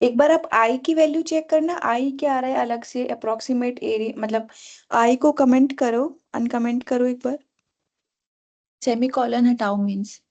एक बार आप आई की वैल्यू चेक करना, आई क्या आ रहा है अलग से, अप्रोक्सीमेट एरिया मतलब आई को कमेंट करो, अनकमेंट करो एक बार। सेमीकोलन हटाओ मीन्स।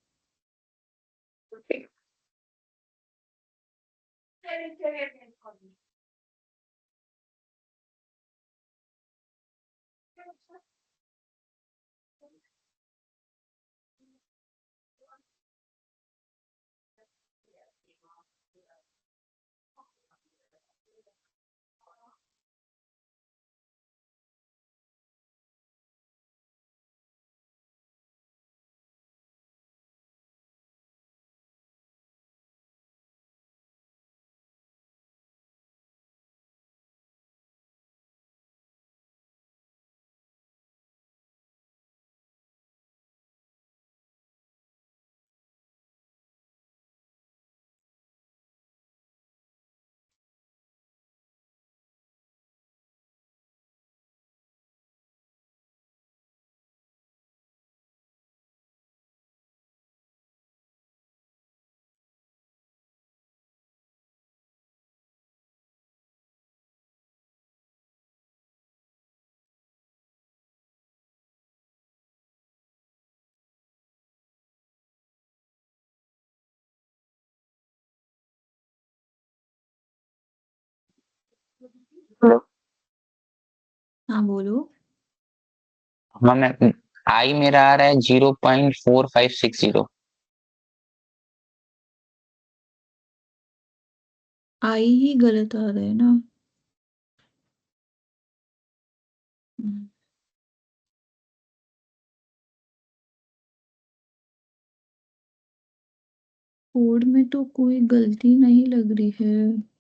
हाँ बोलो। हाँ मैम, आई मेरा आ रहा है 0.4560। आई ही गलत आ रहा है ना। कोड में तो कोई गलती नहीं लग रही है।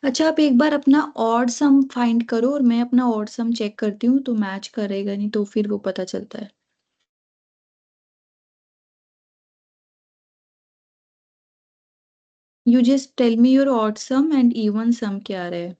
अच्छा, आप एक बार अपना ऑड सम फाइंड करो और मैं अपना ऑड सम चेक करती हूँ, तो मैच करेगा नहीं तो फिर वो पता चलता है। You just tell me your odd sum and even sum क्या आ रहा है।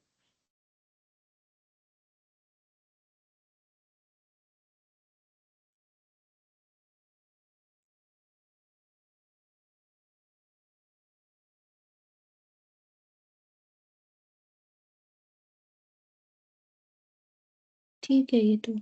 ठीक है ये तो।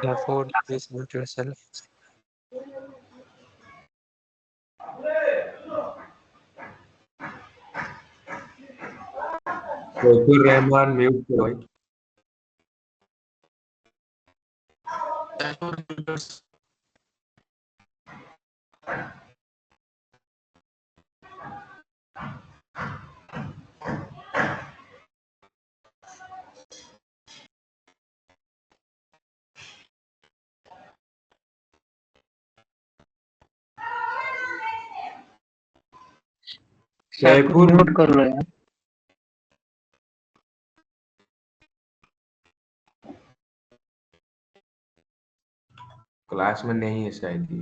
Therefore, this not yourself. Shafir Rahman mute पे भाई। सैफुर म्यूट कर लो यार। क्लास में नहीं है शायद ये।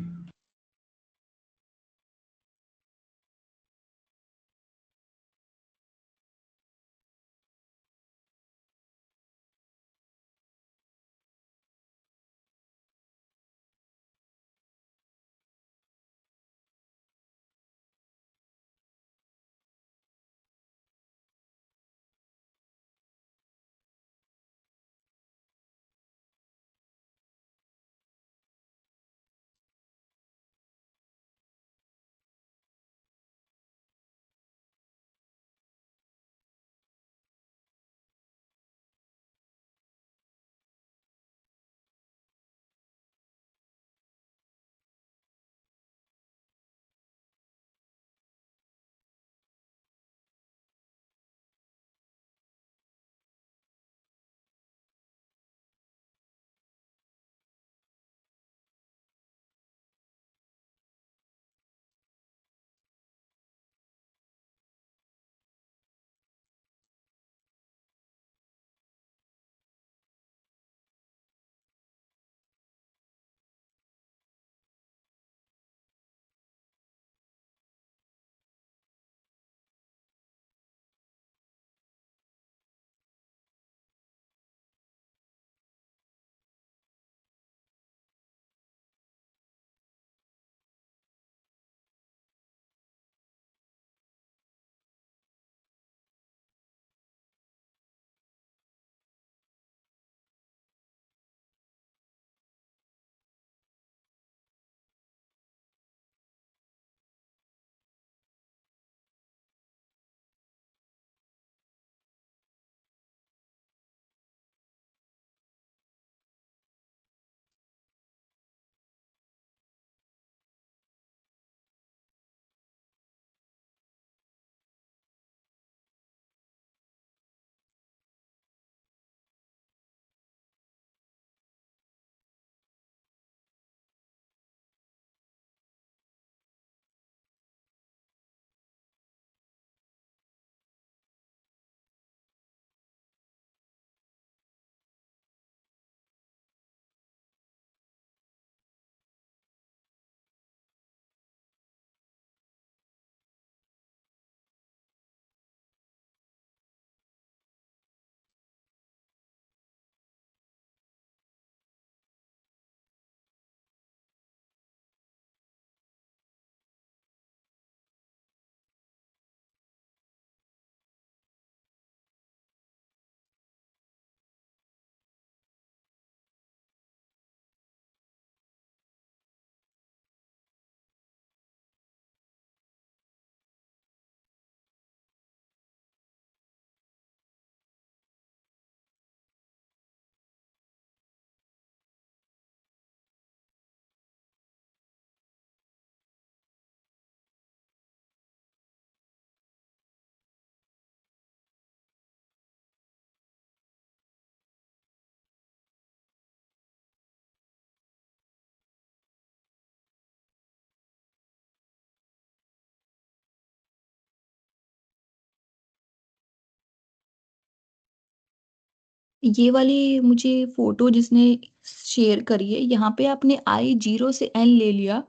ये वाली मुझे फोटो जिसने शेयर करी है, यहाँ पे आपने आई 0 से n ले लिया,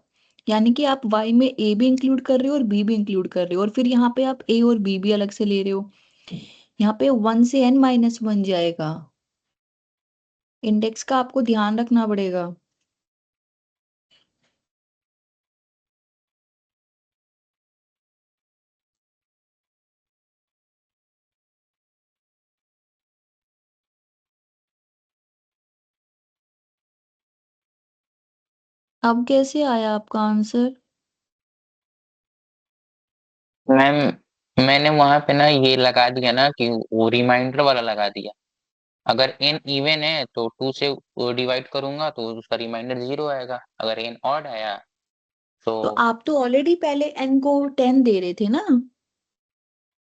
यानी कि आप y में a भी इंक्लूड कर रहे हो और b भी इंक्लूड कर रहे हो, और फिर यहाँ पे आप a और b भी अलग से ले रहे हो। यहाँ पे 1 से n माइनस 1 जाएगा। इंडेक्स का आपको ध्यान रखना पड़ेगा। अब कैसे आया आपका आंसर? मैम मैंने वहां पे ना ये लगा दिया ना कि वो रिमाइंडर वाला लगा दिया। अगर n इवन है तो 2 से डिवाइड करूंगा तो उसका रिमाइंडर 0 आएगा। अगर n ऑड आया तो तो आप तो ऑलरेडी पहले n को 10 दे रहे थे ना।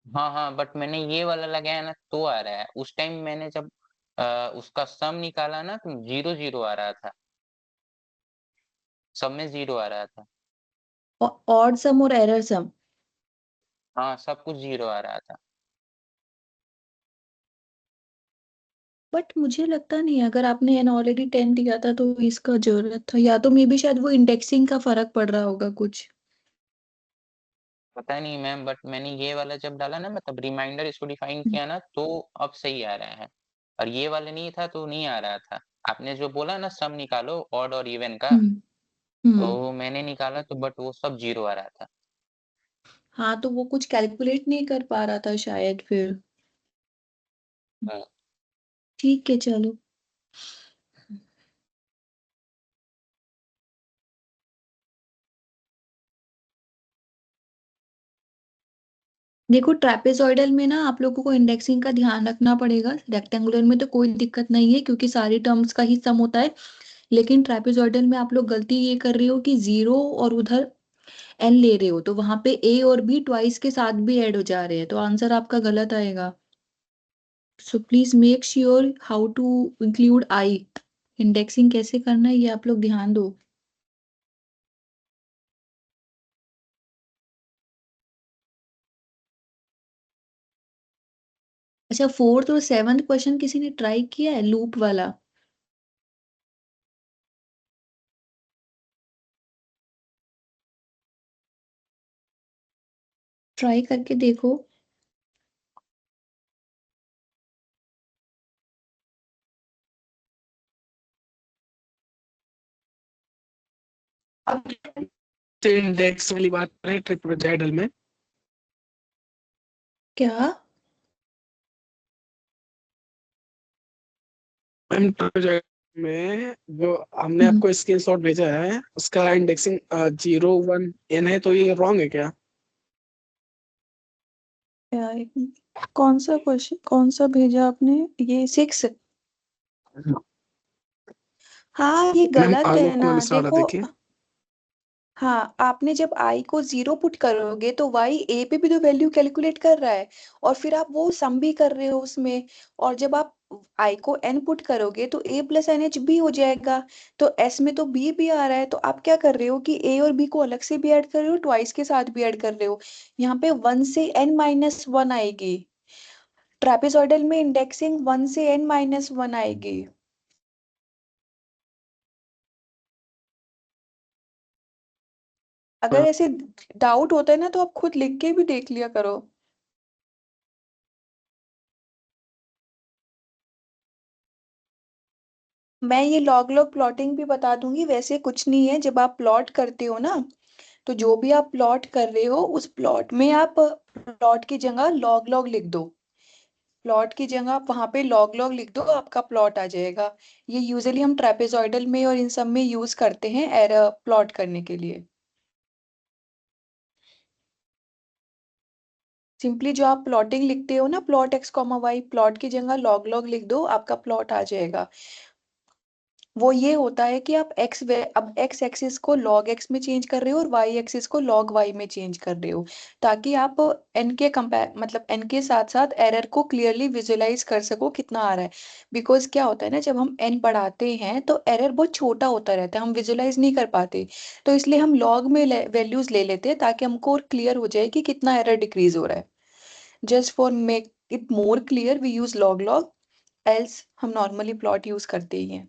हाँ हाँ, बट मैंने ये वाला लगाया ना तो आ रहा है। उस टाइम मैंने जब उसका सम निकाला ना तो 0 0 आ रहा था। सब में 0 आ रहा था। ऑड सम और एरर सम। हाँ, सब कुछ 0 आ रहा था। बट मुझे लगता नहीं है, अगर आपने n ऑलरेडी 10 दिया था तो इसका जरूरत था, या तो मे बी शायद वो इंडेक्सिंग का फर्क पड़ रहा होगा कुछ। पता नहीं मैम, बट मैंने ये वाला जब डाला ना, मतलब रिमाइंडर इसको डिफाइन किया ना, तो अब सही आ रहा है। और ये वाला नहीं था तो नहीं आ रहा था। आपने जो बोला ना सम निकालो ऑड और इवन का, हम्म। हम्म। तो मैंने निकाला तो बट वो सब 0 आ रहा था। हाँ, तो वो कुछ कैलकुलेट नहीं कर पा रहा था शायद फिर। हाँ। ठीक है, चलो। देखो, ट्रेपेजॉइडल में ना आप लोगों को इंडेक्सिंग का ध्यान रखना पड़ेगा। रेक्टेंगुलर में तो कोई दिक्कत नहीं है क्योंकि सारी टर्म्स का ही सम होता है। लेकिन ट्रेपेजॉइडल में आप लोग गलती ये कर रहे हो कि जीरो और उधर एन ले रहे हो, तो वहां पे ए और बी ट्वाइस के साथ भी ऐड हो जा रहे हैं, तो आंसर आपका गलत आएगा। So please make sure how to include i. Indexing कैसे करना है ये आप लोग ध्यान दो। अच्छा, फोर्थ और सेवंथ क्वेश्चन किसी ने ट्राई किया है लूप वाला? ट्राई करके देखो। अब इंडेक्स वाली बात करें ट्रिपल में, क्या? मैम ट्रिपल में जो हमने हम्म। आपको स्क्रीनशॉट भेजा है उसका इंडेक्सिंग 0 1 n है, तो ये रॉन्ग है क्या? यार, कौन सा क्वेश्चन, कौन सा भेजा आपने? ये 6। हाँ, ये मैम गलत आलोक है ना, कुमार साड़ा देखो। देखिए। हाँ, आपने जब आई को 0 पुट करोगे तो वाई ए पे भी तो वैल्यू कैलकुलेट कर रहा है, और फिर आप वो सम भी कर रहे हो उसमें। और जब आप आई को एन पुट करोगे तो ए प्लस एन एच बी हो जाएगा। तो एस में तो बी भी आ रहा है, तो आप क्या कर रहे हो कि ए और बी को अलग से भी ऐड कर रहे हो, ट्वाइस के साथ भी ऐड कर रहे हो। यहाँ पे 1 से n-1 आएगी। ट्रेपेजॉइडल में इंडेक्सिंग 1 से n-1 आएगी। अगर ऐसे डाउट होता है ना तो आप खुद लिख के भी देख लिया करो। मैं ये लॉग लॉग प्लॉटिंग भी बता दूंगी, वैसे कुछ नहीं है। जब आप प्लॉट करते हो ना, तो जो भी आप प्लॉट कर रहे हो उस प्लॉट में आप प्लॉट की जगह लॉग लॉग लिख दो। प्लॉट की जगह आप वहां पे लॉग लॉग लिख दो, आपका प्लॉट आ जाएगा। ये यूजुअली हम ट्रेपेजॉइडल में और इन सब में यूज करते हैं एरर प्लॉट करने के लिए। सिंपली जो आप प्लॉटिंग लिखते हो ना, plot x comma y, plot की जगह लॉग लॉग लिख दो, आपका प्लॉट आ जाएगा। वो ये होता है कि आप अब एक्स एक्सिस को लॉग एक्स में चेंज कर रहे हो और वाई एक्सिस को लॉग वाई में चेंज कर रहे हो, ताकि आप एन के कंपेयर मतलब एन के साथ साथ एरर को क्लियरली विजुलाइज कर सको कितना आ रहा है। बिकॉज क्या होता है ना, जब हम एन बढ़ाते हैं तो एरर बहुत छोटा होता रहता है, हम विजुलाइज नहीं कर पाते। तो इसलिए हम लॉग में वैल्यूज ले लेते हैं ताकि हमको और क्लियर हो जाए कि कितना एरर डिक्रीज हो रहा है। Just for make it more clear we use log log, else हम नॉर्मली प्लॉट यूज करते ही हैं।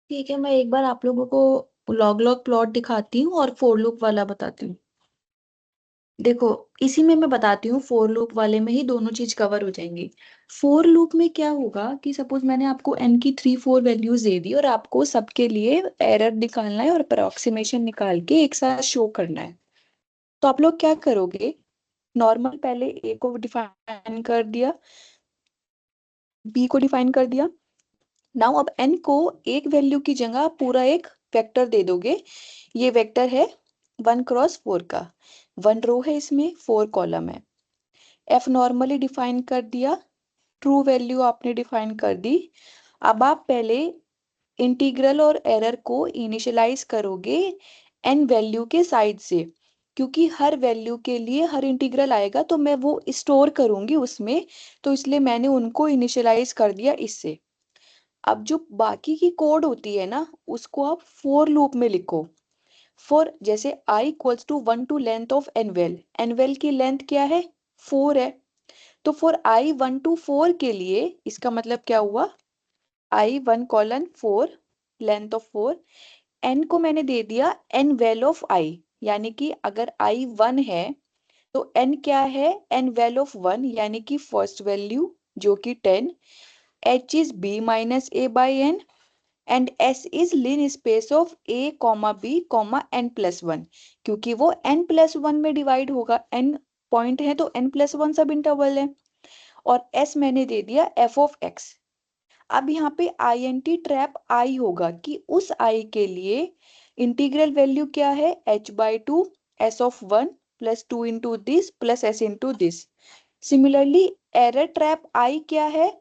ठीक है, मैं एक बार आप लोगों को लॉग लॉग प्लॉट दिखाती हूँ और फोर लूप वाला बताती हूँ। देखो, इसी में मैं बताती हूँ, फोर लूप वाले में ही दोनों चीज कवर हो जाएंगी। फोर लूप में क्या होगा कि सपोज मैंने आपको n की 3-4 वैल्यूज दे दी और आपको सबके लिए एरर निकालना है और अप्रोक्सीमेशन निकाल के एक साथ शो करना है। तो आप लोग क्या करोगे, नॉर्मल पहले a को डिफाइन कर दिया, b को डिफाइन कर दिया। नाउ अब n को एक वैल्यू की जगह पूरा एक वेक्टर दे दोगे। ये वेक्टर है 1x4 का, 1 रो है, इसमें 4 कॉलम है। f नॉर्मली डिफाइन कर दिया, ट्रू वैल्यू आपने डिफाइन कर दी। अब आप पहले इंटीग्रल और एरर को इनिशियलाइज करोगे n वैल्यू के साइड से, क्योंकि हर वैल्यू के लिए हर इंटीग्रल आएगा तो मैं वो स्टोर करूंगी उसमें, तो इसलिए मैंने उनको इनिशियलाइज कर दिया इससे। अब जो बाकी की कोड होती है ना, उसको आप फोर लूप में लिखो। फॉर जैसे i equals to 1 to length of एनवेल, एनवेल की लेंथ क्या है, 4 है। तो फॉर i 1 टू 4 के लिए इसका मतलब क्या हुआ, i 1 colon 4, length of 4, n को मैंने दे दिया n वेल ऑफ i, यानी कि अगर i 1 है तो n क्या है, n वेल ऑफ 1 यानी कि फर्स्ट वैल्यू जो कि 10, h is b minus a by n and s is linspace of a comma b comma n plus 1, क्योंकि वो n प्लस 1 में डिवाइड होगा, n पॉइंट है तो n प्लस 1 सब इंटरवल है। और s मैंने दे दिया f ऑफ x। अब यहाँ पे int ट्रैप i होगा कि उस i के लिए इंटीग्रल वैल्यू क्या है, h/2 s of 1 plus 2 into this plus s into this. Similarly error trap i क्या है,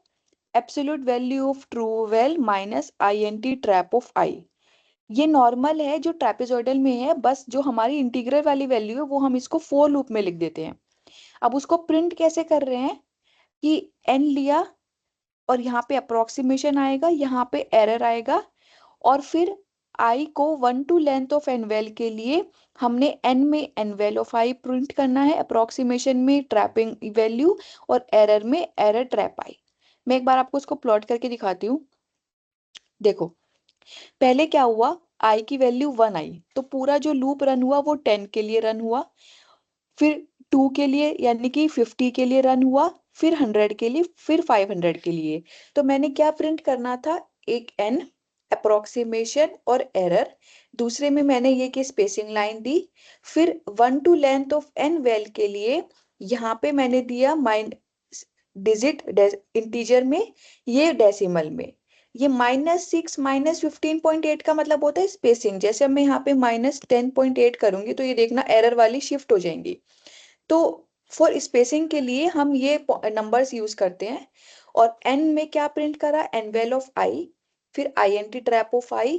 absolute value of true well minus int trap of i। ये नॉर्मल है जो ट्रेपेजॉइडल में है, बस जो हमारी इंटीग्रल वाली वैल्यू है वो हम इसको फोर लूप में लिख देते हैं। अब उसको प्रिंट कैसे कर रहे हैं कि n लिया और यहाँ पे अप्रोक्सीमेशन आएगा, यहाँ पे एरर आएगा, और फिर i को 1 टू लेंथ ऑफ एनवेल के लिए हमने n में एनवेल ऑफ i प्रिंट करना है, अप्रोक्सीमेशन में ट्रैपिंग वैल्यू और एरर में एरर ट्रैप i। मैं एक बार आपको इसको प्लॉट करके दिखाती हूँ। देखो, पहले क्या हुआ, i की वैल्यू 1 आई तो पूरा जो लूप रन हुआ वो 10 के लिए रन हुआ, फिर 2 के लिए यानी कि 50 के लिए रन हुआ, फिर 100 के लिए, फिर 500 के लिए। तो मैंने क्या प्रिंट करना था, एक n, अप्रोक्सीमेशन और एरर, दूसरे में मैंने ये की स्पेसिंग लाइन दी, फिर 1 to length of n well के लिए यहाँ पे मैंने दिया माइन डिजिट इंटीजर में, ये डेसिमल में। ये -6 -15.8 का मतलब होता है स्पेसिंग। जैसे अब मैं यहाँ पे -10.8 करूंगी तो ये देखना एरर वाली शिफ्ट हो जाएंगी। तो फॉर स्पेसिंग के लिए हम ये नंबर्स यूज करते हैं। और n में क्या प्रिंट करा, n वेल ऑफ i, फिर int ट्रैप ऑफ i,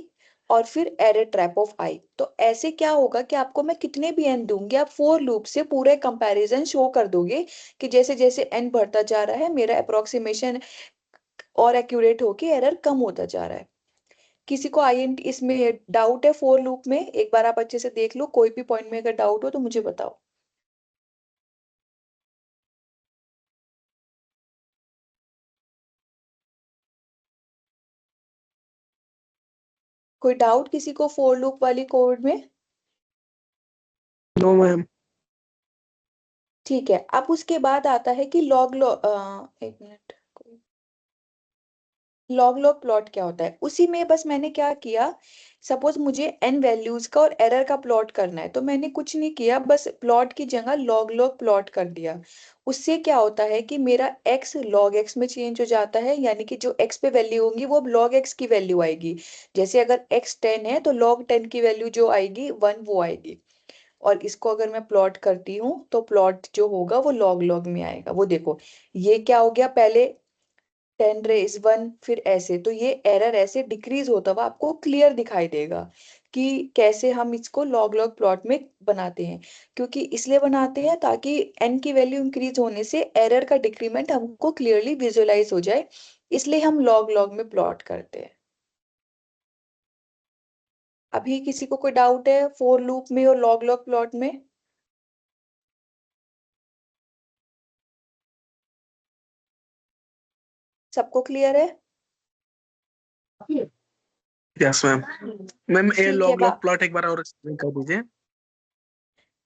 और फिर एरर ट्रैप ऑफ i। तो ऐसे क्या होगा कि आपको मैं कितने भी n दूंगी, आप फोर लूप से पूरे कंपैरिजन शो कर दोगे कि जैसे जैसे n बढ़ता जा रहा है मेरा अप्रोक्सीमेशन और एक्यूरेट होके एरर कम होता जा रहा है। किसी को int इसमें डाउट है फोर लूप में, एक बार आप अच्छे से देख लो, कोई भी पॉइंट में अगर डाउट हो तो मुझे बताओ। कोई डाउट किसी को फोर लूप वाली कोड में? No ma'am. ठीक है, अब उसके बाद आता है कि लॉग लॉग, एक मिनट, लॉग लॉग प्लॉट क्या होता है, उसी में बस मैंने क्या किया, सपोज मुझे n वैल्यूज का और एरर का प्लॉट करना है तो मैंने कुछ नहीं किया, बस प्लॉट की जगह लॉग लॉग प्लॉट कर दिया। उससे क्या होता है कि मेरा x log x में चेंज हो जाता है, यानी कि जो x पे वैल्यू होंगी वो अब log x की वैल्यू आएगी। जैसे अगर x 10 है तो log 10 की वैल्यू जो आएगी 1 वो आएगी। और इसको अगर मैं प्लॉट करती हूँ तो प्लॉट जो होगा वो लॉग लॉग में आएगा। वो देखो, ये क्या हो गया, पहले 10 raised 1, फिर ऐसे, तो ये एरर ऐसे डिक्रीज होता हुआ आपको क्लियर दिखाई देगा कि कैसे हम इसको लॉग लॉग प्लॉट में बनाते हैं। क्योंकि इसलिए बनाते हैं ताकि n की वैल्यू इंक्रीज होने से एरर का डिक्रीमेंट हमको क्लियरली विजुअलाइज हो जाए, इसलिए हम लॉग लॉग में प्लॉट करते हैं। अभी किसी को कोई डाउट है फोर लूप में और लॉग लॉग प्लॉट में? सबको क्लियर है? Yes ma'am. मैम ये ठीक है लॉग लॉग प्लॉट एक बार और explain कर दीजिए।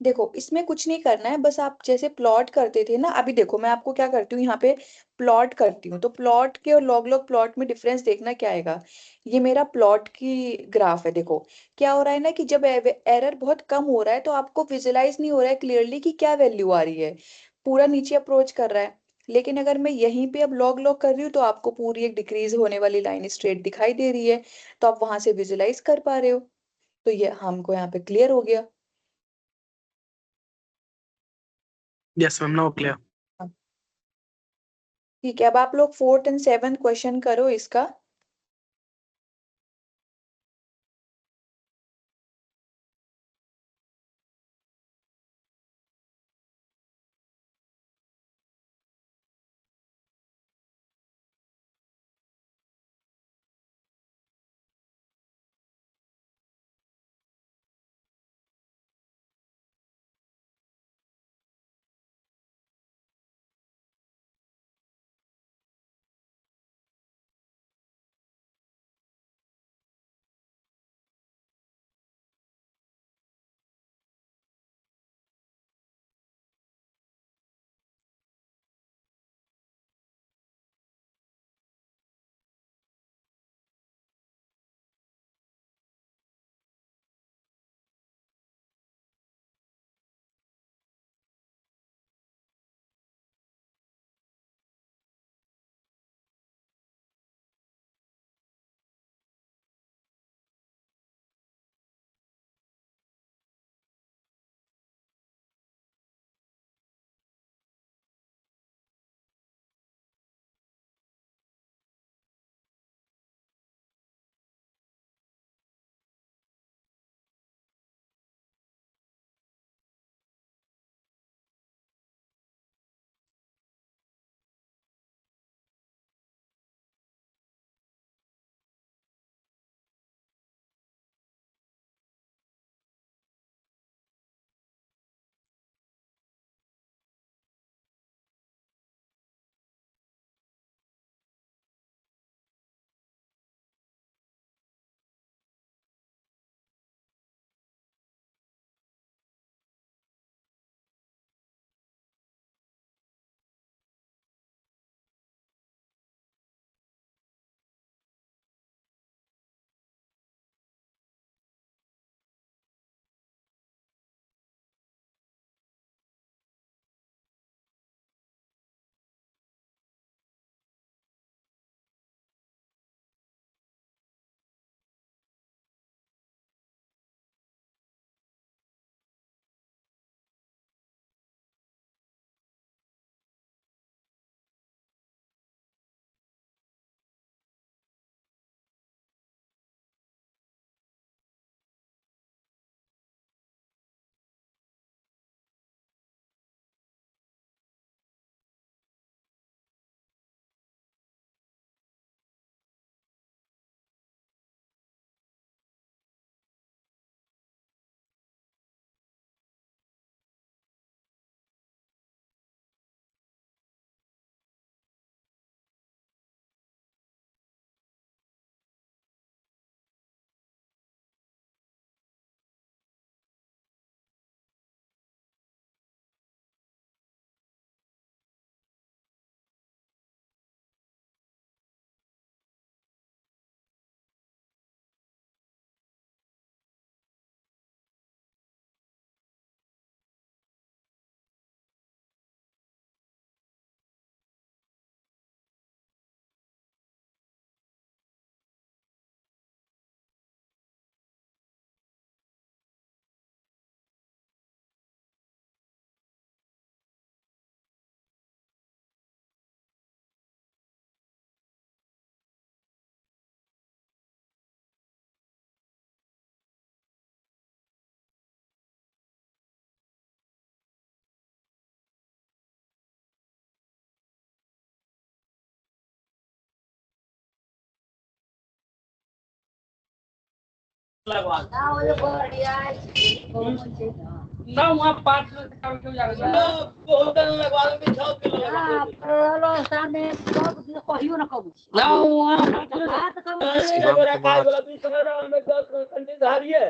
देखो इसमें कुछ नहीं करना है, बस आप जैसे प्लॉट करते थे ना, अभी देखो मैं आपको क्या करती हूँ यहाँ पे प्लॉट करती हूँ, तो प्लॉट के और लॉग लॉग प्लॉट में डिफरेंस देखना क्या आएगा। ये मेरा प्लॉट की ग्राफ है, देखो क्या हो रहा है ना कि जब एरर बहुत कम हो रहा है तो आपको विजुलाइज नहीं हो रहा है क्लियरली कि क्या वैल्यू आ रही है, पूरा नीचे अप्रोच कर रहा है। लेकिन अगर मैं यहीं पे अब लॉग लॉग कर रही हूँ तो आपको पूरी एक डिक्रीज होने वाली लाइन स्ट्रेट दिखाई दे रही है, तो आप वहां से विजुलाइज कर पा रहे हो। तो ये हमको यहाँ पे क्लियर हो गया। Yes ma'am, now clear. ठीक है, अब आप लोग 4th एंड 7th क्वेश्चन करो इसका। ना वहाँ 5 किलो क्यों जा रहा है बहुत लगवा दे 6 किलो लो सामने सब कहियो ना कहू ना वहाँ 5 किलो बात शिवम बोला काय कुमार बोला 20 ना हमें 10 घंटे धारी है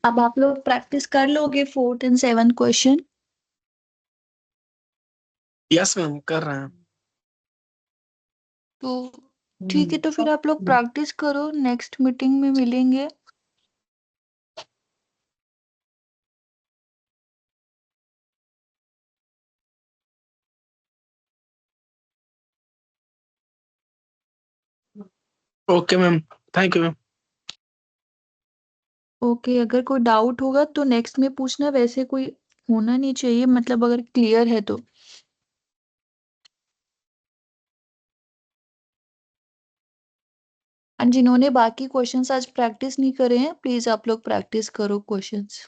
अब आप लोग प्रैक्टिस कर लोगे 4th and 7th question. Yes ma'am कर रहे हैं। तो ठीक है, तो फिर आप लोग प्रैक्टिस करो, नेक्स्ट मीटिंग में मिलेंगे। Okay ma'am, thank you ma'am. Okay, अगर कोई डाउट होगा तो नेक्स्ट में पूछना, वैसे कोई होना नहीं चाहिए, मतलब अगर क्लियर है तो। और जिन्होंने बाकी क्वेश्चंस आज प्रैक्टिस नहीं करे हैं, प्लीज आप लोग प्रैक्टिस करो क्वेश्चंस।